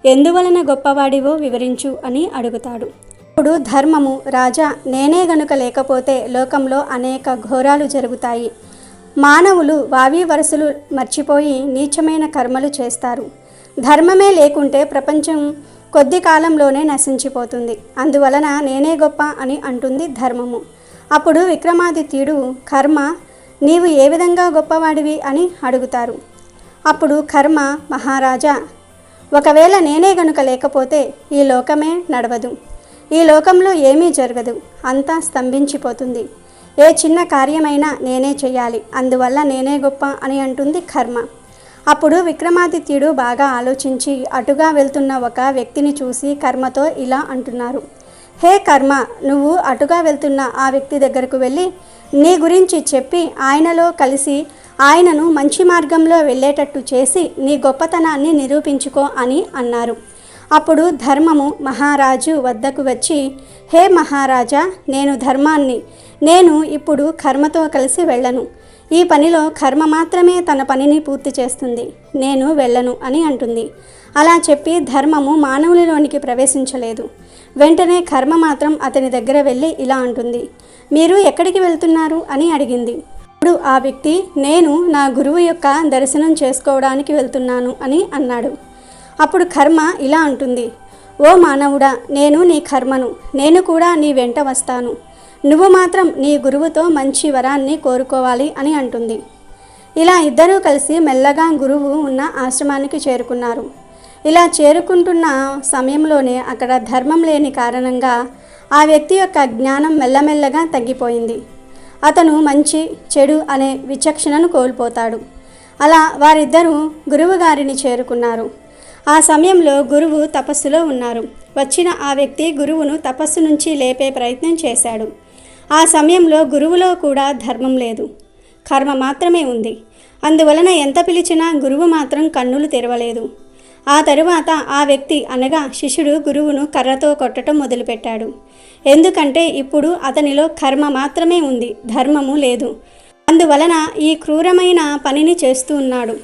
ఎందువలన గొప్పవాడివో వివరించు అని అడుగుతాడు. ఇప్పుడు ధర్మము, రాజా, నేనే గనుక లేకపోతే లోకంలో అనేక ఘోరాలు జరుగుతాయి. మానవులు వావి వరసలు మర్చిపోయి నీచమైన కర్మలు చేస్తారు. ధర్మమే లేకుంటే ప్రపంచం కొద్ది కాలంలోనే నశించిపోతుంది. అందువలన నేనే గొప్ప అని అంటుంది ధర్మము. అప్పుడు విక్రమాదిత్యుడు, కర్మ, నీవు ఏ విధంగా గొప్పవాడివి అని అడుగుతారు. అప్పుడు కర్మ, మహారాజా, ఒకవేళ నేనే గనుక లేకపోతే ఈ లోకమే నడవదు, ఈ లోకంలో ఏమీ జరగదు, అంతా స్తంభించిపోతుంది. ఏ చిన్న కార్యమైనా నేనే చేయాలి, అందువల్ల నేనే గొప్ప అని అంటుంది కర్మ. అప్పుడు విక్రమాదిత్యుడు బాగా ఆలోచించి అటుగా వెళ్తున్న ఒక వ్యక్తిని చూసి కర్మతో ఇలా అంటున్నారు, హే కర్మ, నువ్వు అటుగా వెళ్తున్న ఆ వ్యక్తి దగ్గరకు వెళ్ళి నీ గురించి చెప్పి ఆయనలో కలిసి ఆయనను మంచి మార్గంలో వెళ్ళేటట్టు చేసి నీ గొప్పతనాన్ని నిరూపించుకో అని అన్నారు. అప్పుడు ధర్మము మహారాజు వద్దకు వచ్చి, హే మహారాజా, నేను ధర్మాన్ని, నేను ఇప్పుడు కర్మతో కలిసి వెళ్ళను. ఈ పనిలో కర్మ మాత్రమే తన పనిని పూర్తి చేస్తుంది, నేను వెళ్ళను అని అంటుంది. అలా చెప్పి ధర్మము మానవునిలోనికి ప్రవేశించలేదు. వెంటనే కర్మ మాత్రం అతని దగ్గర వెళ్ళి ఇలా అంటుంది, మీరు ఎక్కడికి వెళ్తున్నారు అని అడిగింది. ఇప్పుడు ఆ వ్యక్తి, నేను నా గురువు యొక్క దర్శనం చేసుకోవడానికి వెళ్తున్నాను అని అన్నాడు. అప్పుడు కర్మ ఇలా అంటుంది, ఓ మానవుడా, నేను నీ కర్మను, నేను కూడా నీ వెంట వస్తాను. నువ్వు మాత్రం నీ గురువుతో మంచి వరాన్ని కోరుకోవాలి అని అంటుంది. ఇలా ఇద్దరూ కలిసి మెల్లగా గురువు ఉన్న ఆశ్రమానికి చేరుకున్నారు. ఇలా చేరుకుంటున్న సమయంలోనే అక్కడ ధర్మం లేని కారణంగా ఆ వ్యక్తి యొక్క జ్ఞానం మెల్లమెల్లగా తగ్గిపోయింది. అతను మంచి చెడు అనే విచక్షణను కోల్పోతాడు. అలా వారిద్దరూ గురువు గారిని చేరుకున్నారు. ఆ సమయంలో గురువు తపస్సులో ఉన్నారు. వచ్చిన ఆ వ్యక్తి గురువును తపస్సు నుంచి లేపే ప్రయత్నం చేశాడు. ఆ సమయంలో గురువులో కూడా ధర్మం లేదు, కర్మ మాత్రమే ఉంది. అందువలన ఎంత పిలిచినా గురువు మాత్రం కన్నులు తెరవలేదు. ఆ తరువాత ఆ వ్యక్తి అనగా శిష్యుడు గురువును కర్రతో కొట్టడం మొదలుపెట్టాడు. ఎందుకంటే ఇప్పుడు అతనిలో కర్మ మాత్రమే ఉంది, ధర్మము లేదు. అందువలన ఈ క్రూరమైన పనిని చేస్తూ ఉన్నాడు.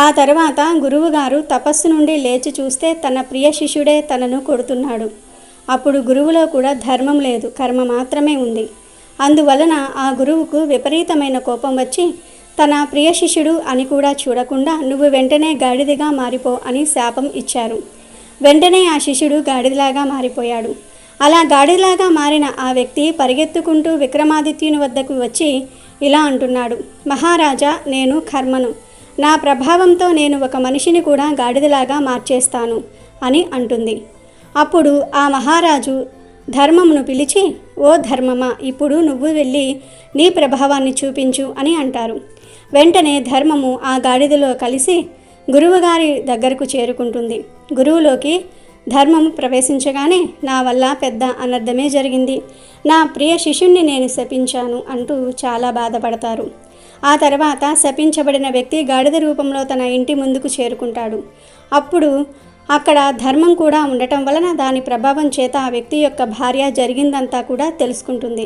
ఆ తర్వాత గురువుగారు తపస్సు నుండి లేచి చూస్తే తన ప్రియ శిష్యుడే తనను కొడుతున్నాడు. అప్పుడు గురువులో కూడా ధర్మం లేదు, కర్మ మాత్రమే ఉంది. అందువలన ఆ గురువుకు విపరీతమైన కోపం వచ్చి తన ప్రియ శిష్యుడు అని కూడా చూడకుండా నువ్వు వెంటనే గాడిదగా మారిపో అని శాపం ఇచ్చారు. వెంటనే ఆ శిష్యుడు గాడిదలాగా మారిపోయాడు. అలా గాడిదలాగా మారిన ఆ వ్యక్తి పరిగెత్తుకుంటూ విక్రమాదిత్యుని వద్దకు వచ్చి ఇలా అంటున్నాడు, మహారాజా, నేను కర్మను, నా ప్రభావంతో నేను ఒక మనిషిని కూడా గాడిదలాగా మార్చేస్తాను అని అంటుంది. అప్పుడు ఆ మహారాజు ధర్మమును పిలిచి, ఓ ధర్మమా, ఇప్పుడు నువ్వు వెళ్ళి నీ ప్రభావాన్ని చూపించు అని అంటారు. వెంటనే ధర్మము ఆ గాడిదలో కలిసి గురువుగారి దగ్గరకు చేరుకుంటుంది. గురువులోకి ధర్మము ప్రవేశించగానే, నా వల్ల పెద్ద అనర్థమే జరిగింది, నా ప్రియ శిష్యుణ్ణి నేను శపించాను అంటూ చాలా బాధపడతారు. ఆ తర్వాత శపించబడిన వ్యక్తి గాడిద రూపంలో తన ఇంటి ముందుకు చేరుకుంటాడు. అప్పుడు అక్కడ ధర్మం కూడా ఉండటం వలన దాని ప్రభావం చేత ఆ వ్యక్తి యొక్క భార్య జరిగిందంతా కూడా తెలుసుకుంటుంది.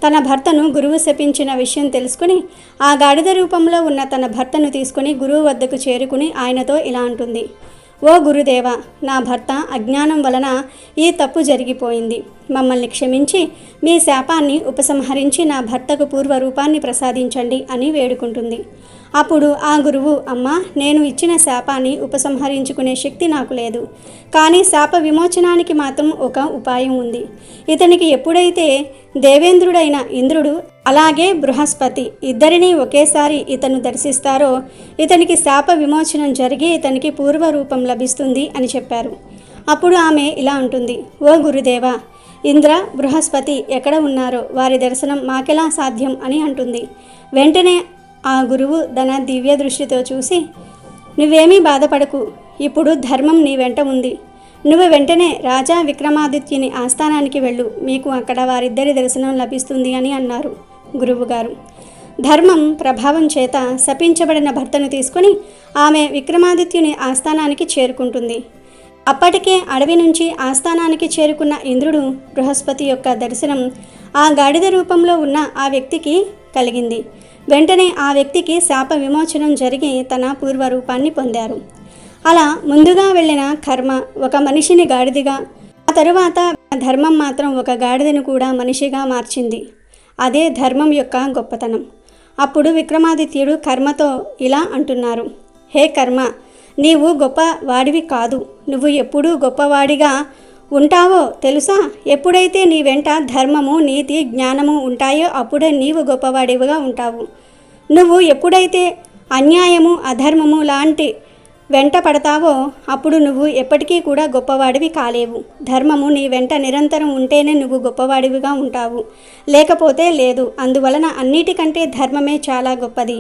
తన భర్తను గురువు శపించిన విషయం తెలుసుకుని ఆ గాడిద రూపంలో ఉన్న తన భర్తను తీసుకుని గురువు వద్దకు చేరుకుని ఆయనతో ఇలా అంటుంది, ఓ గురుదేవ, నా భర్త అజ్ఞానం వలన ఈ తప్పు జరిగిపోయింది. మమ్మల్ని క్షమించి మీ శాపాన్ని ఉపసంహరించి నా భర్తకు పూర్వరూపాన్ని ప్రసాదించండి అని వేడుకుంటుంది. అప్పుడు ఆ గురువు, అమ్మా, నేను ఇచ్చిన శాపాన్ని ఉపసంహరించుకునే శక్తి నాకు లేదు, కానీ శాప విమోచనానికి మాత్రం ఒక ఉపాయం ఉంది. ఇతనికి ఎప్పుడైతే దేవేంద్రుడైన ఇంద్రుడు అలాగే బృహస్పతి ఇద్దరినీ ఒకేసారి ఇతను దర్శిస్తారో ఇతనికి శాప విమోచనం జరిగి ఇతనికి పూర్వరూపం లభిస్తుంది అని చెప్పారు. అప్పుడు ఆమె ఇలా అంటుంది, ఓ గురుదేవా, ఇంద్ర, బృహస్పతి ఎక్కడ ఉన్నారో వారి దర్శనం మాకెలా సాధ్యం అని అంటుంది. వెంటనే ఆ గురువు తన దివ్య దృష్టితో చూసి, నువ్వేమీ బాధపడకు, ఇప్పుడు ధర్మం నీ వెంట ఉంది, నువ్వు వెంటనే రాజా విక్రమాదిత్యుని ఆస్థానానికి వెళ్ళు, మీకు అక్కడ వారిద్దరి దర్శనం లభిస్తుంది అని అన్నారు గురువుగారు. ధర్మం ప్రభావం చేత శపించబడిన భర్తను తీసుకొని ఆమె విక్రమాదిత్యుని ఆస్థానానికి చేరుకుంటుంది. అప్పటికే అడవి నుంచి ఆస్థానానికి చేరుకున్న ఇంద్రుడు బృహస్పతి యొక్క దర్శనం ఆ గాడిద రూపంలో ఉన్న ఆ వ్యక్తికి కలిగింది. వెంటనే ఆ వ్యక్తికి శాప విమోచనం జరిగి తన పూర్వరూపాన్ని పొందారు. అలా ముందుగా వెళ్ళిన కర్మ ఒక మనిషిని గాడిదిగా, ఆ తరువాత ధర్మం మాత్రం ఒక గాడిదను కూడా మనిషిగా మార్చింది. అదే ధర్మం యొక్క గొప్పతనం. అప్పుడు విక్రమాదిత్యుడు కర్మతో ఇలా అంటున్నారు, హే కర్మ, నీవు గొప్ప వాడివి కాదు, నువ్వు ఎప్పుడూ గొప్పవాడిగా ఉంటావో తెలుసా? ఎప్పుడైతే నీ వెంట ధర్మము, నీతి, జ్ఞానము ఉంటాయో అప్పుడే నీవు గొప్పవాడివిగా ఉంటావు. నువ్వు ఎప్పుడైతే అన్యాయము, అధర్మము లాంటి వెంట పడతావో అప్పుడు నువ్వు ఎప్పటికీ కూడా గొప్పవాడివి కాలేవు. ధర్మము నీ వెంట నిరంతరం ఉంటేనే నువ్వు గొప్పవాడివిగా ఉంటావు, లేకపోతే లేదు. అందువలన అన్నిటికంటే ధర్మమే చాలా గొప్పది,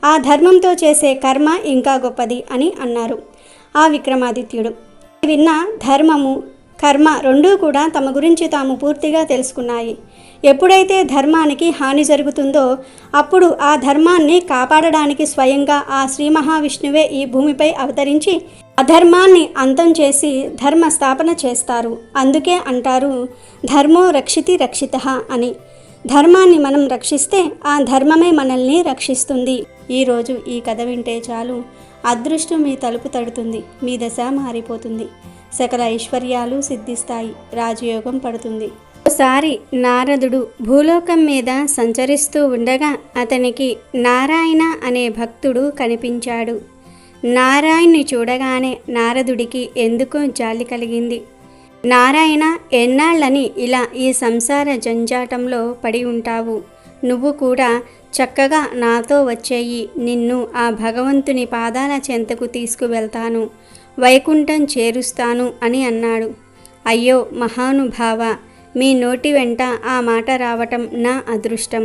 ఆ ధర్మంతో చేసే కర్మ ఇంకా గొప్పది అని అన్నారు ఆ విక్రమాదిత్యుడు. విన్న ధర్మము, కర్మ రెండూ కూడా తమ గురించి తాము పూర్తిగా తెలుసుకున్నాయి. ఎప్పుడైతే ధర్మానికి హాని జరుగుతుందో అప్పుడు ఆ ధర్మాన్ని కాపాడడానికి స్వయంగా ఆ శ్రీ మహావిష్ణువే ఈ భూమిపై అవతరించి అధర్మాన్ని అంతం చేసి ధర్మ స్థాపన చేస్తారు. అందుకే అంటారు, ధర్మో రక్షితి రక్షితః అని. ధర్మాన్ని మనం రక్షిస్తే ఆ ధర్మమే మనల్ని రక్షిస్తుంది. ఈరోజు ఈ కథ వింటే చాలు, అదృష్టం మీ తలుపు తడుతుంది, మీ దశ మారిపోతుంది, సకల ఐశ్వర్యాలు సిద్ధిస్తాయి, రాజయోగం పడుతుంది. ఒకసారి నారదుడు భూలోకం మీద సంచరిస్తూ ఉండగా అతనికి నారాయణ అనే భక్తుడు కనిపించాడు. నారాయణ్ణి చూడగానే నారదుడికి ఎందుకో జాలి కలిగింది. నారాయణ, ఎన్నాళ్ళని ఇలా ఈ సంసార జంజాటంలో పడి ఉంటావు? నువ్వు కూడా చక్కగా నాతో వచ్చేయి, నిన్ను ఆ భగవంతుని పాదాల చెంతకు తీసుకువెళ్తాను, వైకుంఠం చేరుస్తాను అని అన్నాడు. అయ్యో మహానుభావ, మీ నోటి వెంట ఆ మాట రావటం నా అదృష్టం.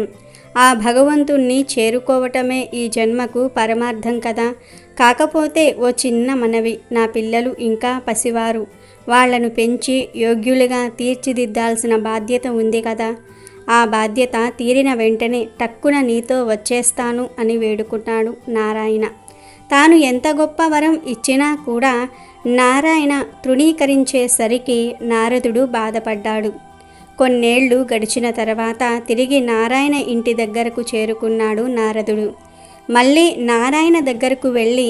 ఆ భగవంతుణ్ణి చేరుకోవటమే ఈ జన్మకు పరమార్థం కదా. కాకపోతే ఓ చిన్న మనవి, నా పిల్లలు ఇంకా పసివారు, వాళ్లను పెంచి యోగ్యులుగా తీర్చిదిద్దాల్సిన బాధ్యత ఉంది కదా. ఆ బాధ్యత తీరిన వెంటనే టక్కున నీతో వచ్చేస్తాను అని వేడుకున్నాడు నారాయణ. తాను ఎంత గొప్ప వరం ఇచ్చినా కూడా నారాయణ తృణీకరించేసరికి నారదుడు బాధపడ్డాడు. కొన్నేళ్లు గడిచిన తర్వాత తిరిగి నారాయణ ఇంటి దగ్గరకు చేరుకున్నాడు నారదుడు. మళ్ళీ నారాయణ దగ్గరకు వెళ్ళి,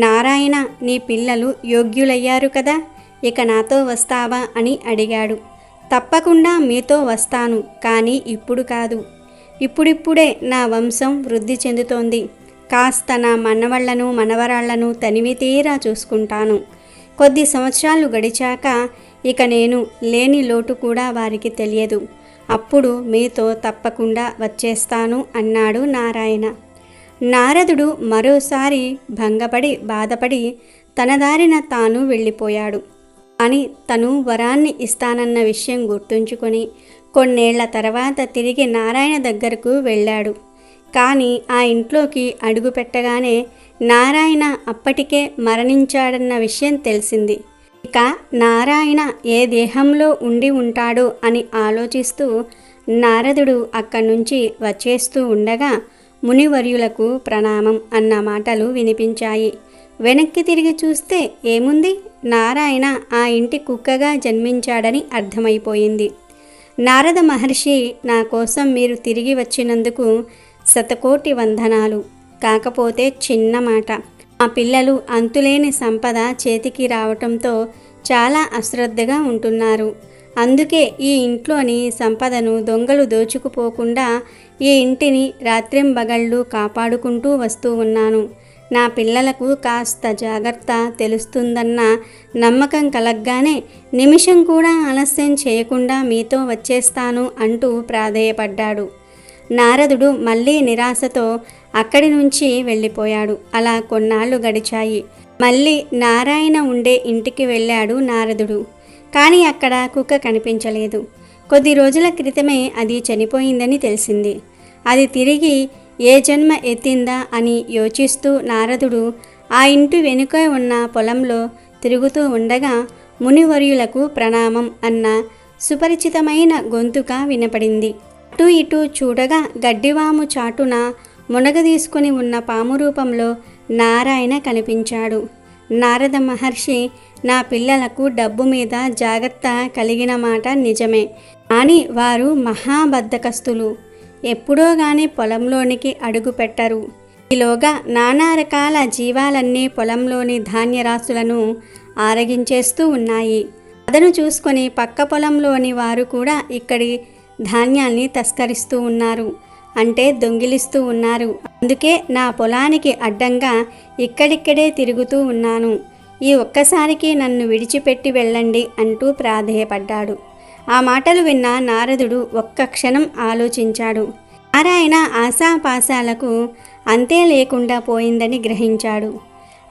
నారాయణ, నీ పిల్లలు యోగ్యులయ్యారు కదా, ఇక నాతో వస్తావా అని అడిగాడు. తప్పకుండా మీతో వస్తాను, కానీ ఇప్పుడు కాదు. ఇప్పుడిప్పుడే నా వంశం వృద్ధి చెందుతోంది. కాస్త నా మనవళ్లను మనవరాళ్లను తనివి తీరా చూసుకుంటాను. కొద్ది సంవత్సరాలు గడిచాక ఇక నేను లేని లోటు కూడా వారికి తెలియదు. అప్పుడు మీతో తప్పకుండా వచ్చేస్తాను అన్నాడు నారాయణ. నారదుడు మరోసారి భంగపడి బాధపడి తన దారిన తాను వెళ్ళిపోయాడు. అని తను వరాన్ని ఇస్తానన్న విషయం గుర్తుంచుకొని కొన్నేళ్ల తర్వాత తిరిగి నారాయణ దగ్గరకు వెళ్ళాడు. కానీ ఆ ఇంట్లోకి అడుగు పెట్టగానే నారాయణ అప్పటికే మరణించాడన్న విషయం తెలిసింది. ఇక నారాయణ ఏ దేహంలో ఉండి ఉంటాడో అని ఆలోచిస్తూ నారదుడు అక్కడి నుంచి వచ్చేస్తూ ఉండగా మునివర్యులకు ప్రణామం అన్న మాటలు వినిపించాయి. వెనక్కి తిరిగి చూస్తే ఏముంది, నారాయణ ఆ ఇంటి కుక్కగా జన్మించాడని అర్థమైపోయింది. నారద మహర్షి, నా కోసం మీరు తిరిగి వచ్చినందుకు శతకోటి వందనాలు. కాకపోతే చిన్న మాట, ఆ పిల్లలు అంతులేని సంపద చేతికి రావటంతో చాలా అశ్రద్ధగా ఉంటున్నారు. అందుకే ఈ ఇంట్లోని సంపదను దొంగలు దోచుకుపోకుండా ఈ ఇంటిని రాత్రింబగళ్ళు కాపాడుకుంటూ వస్తూ ఉన్నాను. నా పిల్లలకు కాస్త జాగ్రత్త తెలుస్తుందన్న నమ్మకం కలగ్గానే నిమిషం కూడా ఆలస్యం చేయకుండా మీతో వచ్చేస్తాను అంటూ ప్రాధేయపడ్డాడు. నారదుడు మళ్ళీ నిరాశతో అక్కడి నుంచి వెళ్ళిపోయాడు. అలా కొన్నాళ్ళు గడిచాయి. మళ్ళీ నారాయణ ఉండే ఇంటికి వెళ్ళాడు నారదుడు. కానీ అక్కడ కుక్క కనిపించలేదు. కొద్ది రోజుల క్రితమే అది చనిపోయిందని తెలిసింది. అది తిరిగి ఏ జన్మ ఎత్తిందా అని యోచిస్తూ నారదుడు ఆ ఇంటి వెనుక ఉన్న పొలంలో తిరుగుతూ ఉండగా మునివర్యులకు ప్రణామం అన్న సుపరిచితమైన గొంతుక వినపడింది. అటు ఇటు చూడగా గడ్డివాము చాటున మునగదీసుకుని ఉన్న పాము రూపంలో నారాయణ కనిపించాడు. నారద మహర్షి, నా పిల్లలకు డబ్బు మీద జాగ్రత్త కలిగిన మాట నిజమే, కానీ వారు మహాబద్ధకస్తులు. ఎప్పుడో గాని పొలంలోనికి అడుగు పెట్టరు. ఈలోగా నానా రకాల జీవాలన్నీ పొలంలోని ధాన్యరాశులను ఆరగించేస్తూ ఉన్నాయి. అదను చూసుకొని పక్క పొలంలోని వారు కూడా ఇక్కడి ధాన్యాల్ని తస్కరిస్తూ ఉన్నారు, అంటే దొంగిలిస్తూ ఉన్నారు. అందుకే నా పొలానికి అడ్డంగా ఇక్కడిక్కడే తిరుగుతూ ఉన్నాను. ఈ ఒక్కసారికి నన్ను విడిచిపెట్టి వెళ్ళండి అంటూ ప్రాధేయపడ్డాడు. ఆ మాటలు విన్న నారదుడు ఒక్క క్షణం ఆలోచించాడు. నారాయణ ఆశాపాశాలకు అంతే లేకుండా పోయిందని గ్రహించాడు.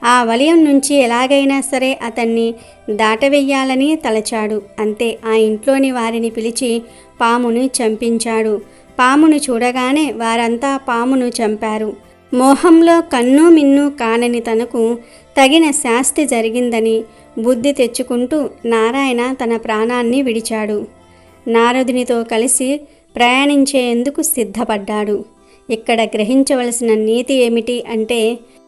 ఆ వలయం నుంచి ఎలాగైనా సరే అతన్ని దాటవేయాలని తలచాడు. అంతే, ఆ ఇంట్లోని వారిని పిలిచి పామును చంపించాడు. పామును చూడగానే వారంతా పామును చంపారు. మోహంలో కన్ను మిన్ను కానని తనకు తగిన శాస్తి జరిగిందని బుద్ధి తెచ్చుకుంటూ నారాయణ తన ప్రాణాన్ని విడిచాడు. నారదునితో కలిసి ప్రయాణించేందుకు సిద్ధపడ్డాడు. ఇక్కడ గ్రహించవలసిన నీతి ఏమిటి అంటే,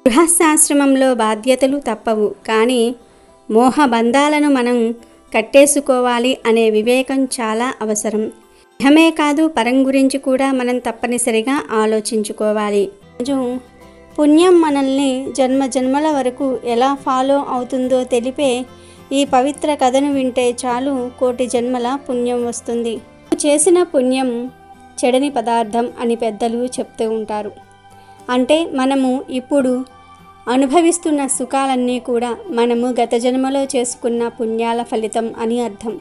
గృహస్థాశ్రమంలో బాధ్యతలు తప్పవు, కానీ మోహబంధాలను మనం కట్టేసుకోవాలి అనే వివేకం చాలా అవసరం. ఇహమే కాదు, పరం గురించి కూడా మనం తప్పనిసరిగా ఆలోచించుకోవాలి. పుణ్యం మనల్ని జన్మ జన్మల వరకు ఎలా ఫాలో అవుతుందో తెలిపే ఈ పవిత్ర కథను వింటే చాలు, కోటి జన్మల పుణ్యం వస్తుంది. చేసిన పుణ్యం చెడని పదార్థం అని పెద్దలు చెప్తూ ఉంటారు. అంటే మనము ఇప్పుడు అనుభవిస్తున్న సుఖాలన్నీ కూడా మనము గత జన్మలో చేసుకున్న పుణ్యాల ఫలితం అని అర్థం.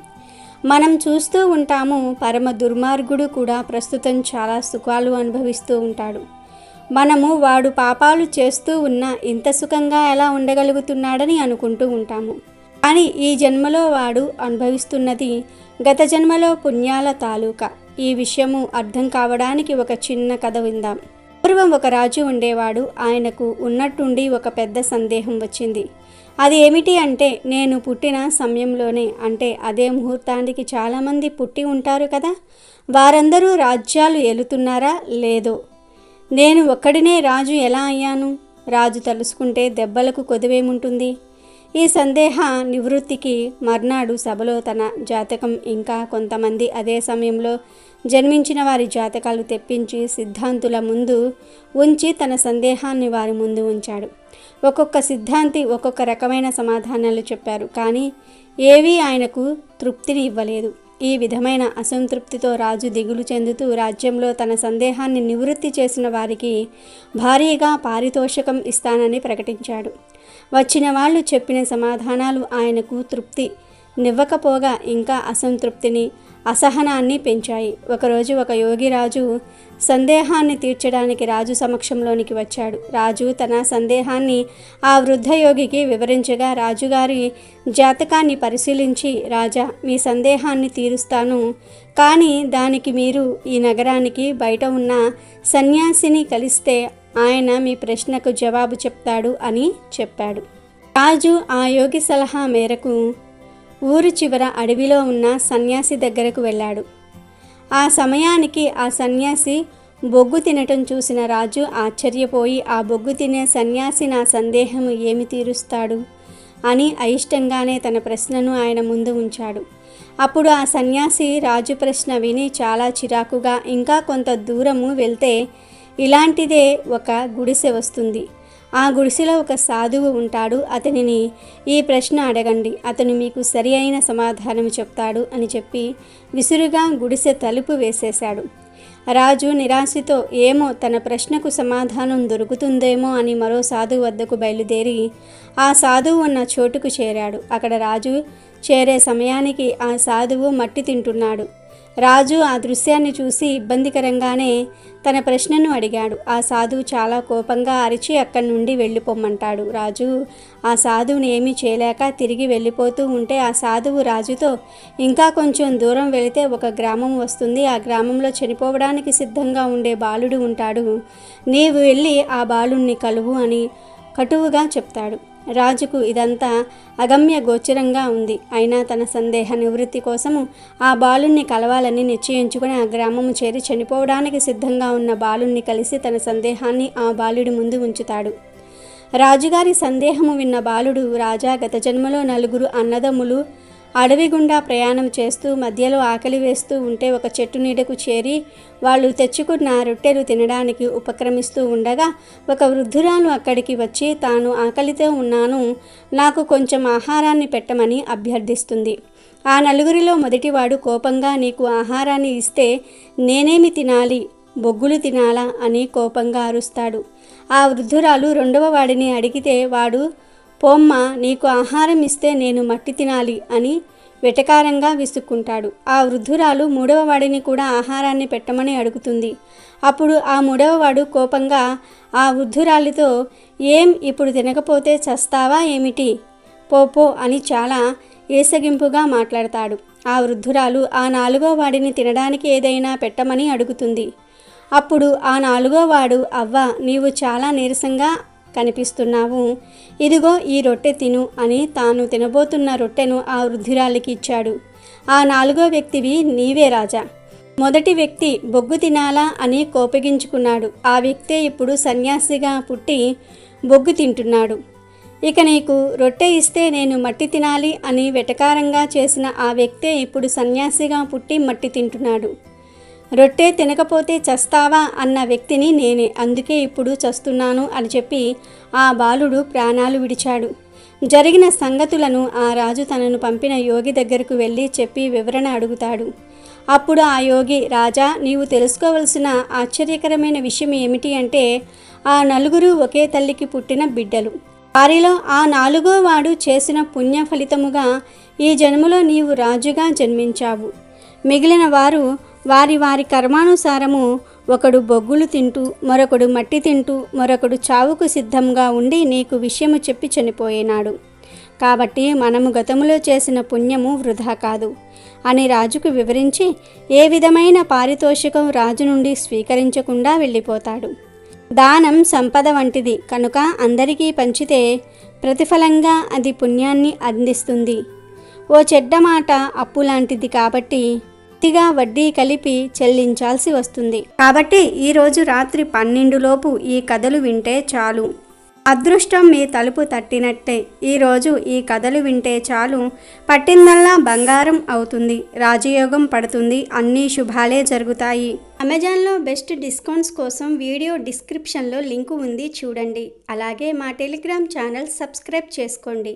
మనం చూస్తూ ఉంటాము, పరమ దుర్మార్గుడు కూడా ప్రస్తుతం చాలా సుఖాలు అనుభవిస్తూ ఉంటాడు. మనము వాడు పాపాలు చేస్తూ ఉన్నా ఇంత సుఖంగా ఎలా ఉండగలుగుతున్నాడని అనుకుంటూ ఉంటాము. కానీ ఈ జన్మలో వాడు అనుభవిస్తున్నది గత జన్మలో పుణ్యాల తాలూకా. ఈ విషయము అర్థం కావడానికి ఒక చిన్న కథ విందాం. పూర్వం ఒక రాజు ఉండేవాడు. ఆయనకు ఉన్నట్టుండి ఒక పెద్ద సందేహం వచ్చింది. అది ఏమిటి అంటే, నేను పుట్టిన సమయంలోనే, అంటే అదే ముహూర్తానికి చాలామంది పుట్టి ఉంటారు కదా, వారందరూ రాజ్యాలు ఏలుతున్నారా లేదో, నేను ఒక్కడినే రాజు ఎలా అయ్యాను? రాజు తలుసుకుంటే దెబ్బలకు కొదువేముంటుంది? ఈ సందేహ నివృత్తికి మర్నాడు సభలో తన జాతకం ఇంకా కొంతమంది అదే సమయంలో జన్మించిన వారి జాతకాలు తెప్పించి సిద్ధాంతుల ముందు ఉంచి తన సందేహాన్ని వారి ముందు ఉంచాడు. ఒక్కొక్క సిద్ధాంతి ఒక్కొక్క రకమైన సమాధానాలు చెప్పారు, కానీ ఏవీ ఆయనకు తృప్తిని ఇవ్వలేదు. ఈ విధమైన అసంతృప్తితో రాజు దిగులు చెందుతూ రాజ్యంలో తన సందేహాన్ని నివృత్తి చేసిన వారికి భారీగా పారితోషికం ఇస్తానని ప్రకటించాడు. వచ్చిన వాళ్ళు చెప్పిన సమాధానాలు ఆయనకు తృప్తి నివ్వకపోగా ఇంకా అసంతృప్తిని, అసహనాన్ని పెంచాయి. ఒకరోజు ఒక యోగిరాజు సందేహాన్ని తీర్చడానికి రాజు సమక్షంలోనికి వచ్చాడు. రాజు తన సందేహాన్ని ఆ వృద్ధ యోగికి వివరించగా రాజుగారి జాతకాన్ని పరిశీలించి, రాజా, మీ సందేహాన్ని తీరుస్తాను, కానీ దానికి మీరు ఈ నగరానికి బయట ఉన్న సన్యాసిని కలిస్తే ఆయన మీ ప్రశ్నకు జవాబు చెప్తాడు అని చెప్పాడు. రాజు ఆ యోగి సలహా మేరకు ఊరు చివర అడవిలో ఉన్న సన్యాసి దగ్గరకు వెళ్ళాడు. ఆ సమయానికి ఆ సన్యాసి బొగ్గు తినటం చూసిన రాజు ఆశ్చర్యపోయి, ఆ బొగ్గు తినే సన్యాసి నా సందేహం ఏమి తీరుస్తాడు అని అయిష్టంగానే తన ప్రశ్నను ఆయన ముందు ఉంచాడు. అప్పుడు ఆ సన్యాసి రాజు ప్రశ్న విని చాలా చిరాకుగా, ఇంకా కొంత దూరము వెళ్తే ఇలాంటిదే ఒక గుడిసె వస్తుంది, ఆ గుడిసెలో ఒక సాధువు ఉంటాడు, అతనిని ఈ ప్రశ్న అడగండి, అతను మీకు సరి అయిన సమాధానం చెప్తాడు అని చెప్పి విసురుగా గుడిసె తలుపు వేసేశాడు. రాజు నిరాశతో ఏమో తన ప్రశ్నకు సమాధానం దొరుకుతుందేమో అని మరో సాధువు వద్దకు బయలుదేరి ఆ సాధువు ఉన్న చోటుకు చేరాడు. అక్కడ రాజు చేరే సమయానికి ఆ సాధువు మట్టి తింటున్నాడు. రాజు ఆ దృశ్యాన్ని చూసి ఇబ్బందికరంగానే తన ప్రశ్నను అడిగాడు. ఆ సాధువు చాలా కోపంగా అరిచి అక్కడి నుండి వెళ్ళిపోమ్మంటాడు. రాజు ఆ సాధువుని ఏమీ చేయలేక తిరిగి వెళ్ళిపోతూ ఉంటే ఆ సాధువు రాజుతో, ఇంకా కొంచెం దూరం వెళితే ఒక గ్రామం వస్తుంది, ఆ గ్రామంలో చనిపోవడానికి సిద్ధంగా ఉండే బాలుడు ఉంటాడు, నీవు వెళ్ళి ఆ బాలుణ్ణి కలువు అని కటువుగా చెప్తాడు. రాజుకు ఇదంతా అగమ్య గోచరంగా ఉంది. అయినా తన సందేహ నివృత్తి కోసము ఆ బాలుణ్ణి కలవాలని నిశ్చయించుకుని ఆ గ్రామము చేరి చనిపోవడానికి సిద్ధంగా ఉన్న బాలుణ్ణి కలిసి తన సందేహాన్ని ఆ బాలుడి ముందు ఉంచుతాడు. రాజుగారి సందేహము విన్న బాలుడు, రాజా, గత జన్మలో 4 అన్నదమ్ములు అడవి గుండా ప్రయాణం చేస్తూ మధ్యలో ఆకలి వేస్తూ ఉంటే ఒక చెట్టు నీడకు చేరి వాళ్ళు తెచ్చుకున్న రొట్టెలు తినడానికి ఉపక్రమిస్తూ ఉండగా ఒక వృద్ధురాలు అక్కడికి వచ్చి తాను ఆకలితో ఉన్నాను, నాకు కొంచెం ఆహారాన్ని పెట్టమని అభ్యర్థిస్తుంది. ఆ 4 మొదటివాడు కోపంగా, నీకు ఆహారాన్ని ఇస్తే నేనేమి తినాలి, బొగ్గులు తినాలా అని కోపంగా అరుస్తాడు. ఆ వృద్ధురాలు 2వ వాడిని అడిగితే వాడు, పోమ్మ, నీకు ఆహారం ఇస్తే నేను మట్టి తినాలి అని వెటకారంగా విసుక్కుంటాడు. ఆ వృద్ధురాలు 3వ వాడిని కూడా ఆహారాన్ని పెట్టమని అడుగుతుంది. అప్పుడు ఆ 3వ వాడు కోపంగా ఆ వృద్ధురాలితో, ఏం ఇప్పుడు తినకపోతే చస్తావా ఏమిటి, పో అని చాలా ఏసగింపుగా మాట్లాడతాడు. ఆ వృద్ధురాలు ఆ 4వ వాడిని తినడానికి ఏదైనా పెట్టమని అడుగుతుంది. అప్పుడు ఆ 4వ వాడు, అవ్వ, నీవు చాలా నీరసంగా కనిపిస్తున్నావు, ఇదిగో ఈ రొట్టె తిను అని తాను తినబోతున్న రొట్టెను ఆ వృద్ధురాలికి ఇచ్చాడు. ఆ 4వ వ్యక్తివి నీవే రాజా. మొదటి వ్యక్తి బొగ్గు తినాలా అని కోపగించుకున్నాడు. ఆ వ్యక్తే ఇప్పుడు సన్యాసిగా పుట్టి బొగ్గు తింటున్నాడు. ఇక నీకు రొట్టె ఇస్తే నేను మట్టి తినాలి అని వెటకారంగా చేసిన ఆ వ్యక్తే ఇప్పుడు సన్యాసిగా పుట్టి మట్టి తింటున్నాడు. రొట్టె తినకపోతే చస్తావా అన్న వ్యక్తిని నేనే, అందుకే ఇప్పుడు చస్తున్నాను అని చెప్పి ఆ బాలుడు ప్రాణాలు విడిచాడు. జరిగిన సంగతులను ఆ రాజు తనను పంపిన యోగి దగ్గరకు వెళ్ళి చెప్పి వివరణ అడుగుతాడు. అప్పుడు ఆ యోగి, రాజా, నీవు తెలుసుకోవలసిన ఆశ్చర్యకరమైన విషయం ఏమిటి అంటే ఆ 4 ఒకే తల్లికి పుట్టిన బిడ్డలు. వారిలో ఆ 4వ వాడు చేసిన పుణ్య ఫలితముగా ఈ జన్మలో నీవు రాజుగా జన్మించావు. మిగిలిన వారు వారి కర్మానుసారము ఒకడు బొగ్గులు తింటూ, మరొకడు మట్టి తింటూ, మరొకడు చావుకు సిద్ధంగా ఉండి నీకు విషయము చెప్పి చనిపోయినాడు. కాబట్టి మనము గతములో చేసిన పుణ్యము వృధా కాదు అని రాజుకు వివరించి ఏ విధమైన పారితోషికం రాజు నుండి స్వీకరించకుండా వెళ్ళిపోతాడు. దానం సంపద వంటిది కనుక అందరికీ పంచితే ప్రతిఫలంగా అది పుణ్యాన్ని అందిస్తుంది. ఓ చెడ్డ మాట అప్పు లాంటిది కాబట్టి పూర్తిగా వడ్డీ కలిపి చెల్లించాల్సి వస్తుంది. కాబట్టి ఈరోజు రాత్రి 12 లోపు ఈ కథలు వింటే చాలు, అదృష్టం మీ తలుపు తట్టినట్టే. ఈరోజు ఈ కథలు వింటే చాలు, పట్టిందల్లా బంగారం అవుతుంది, రాజయోగం పడుతుంది, అన్నీ శుభాలే జరుగుతాయి. అమెజాన్లో బెస్ట్ డిస్కౌంట్స్ కోసం వీడియో డిస్క్రిప్షన్లో లింకు ఉంది, చూడండి. అలాగే మా టెలిగ్రామ్ ఛానల్ సబ్స్క్రైబ్ చేసుకోండి.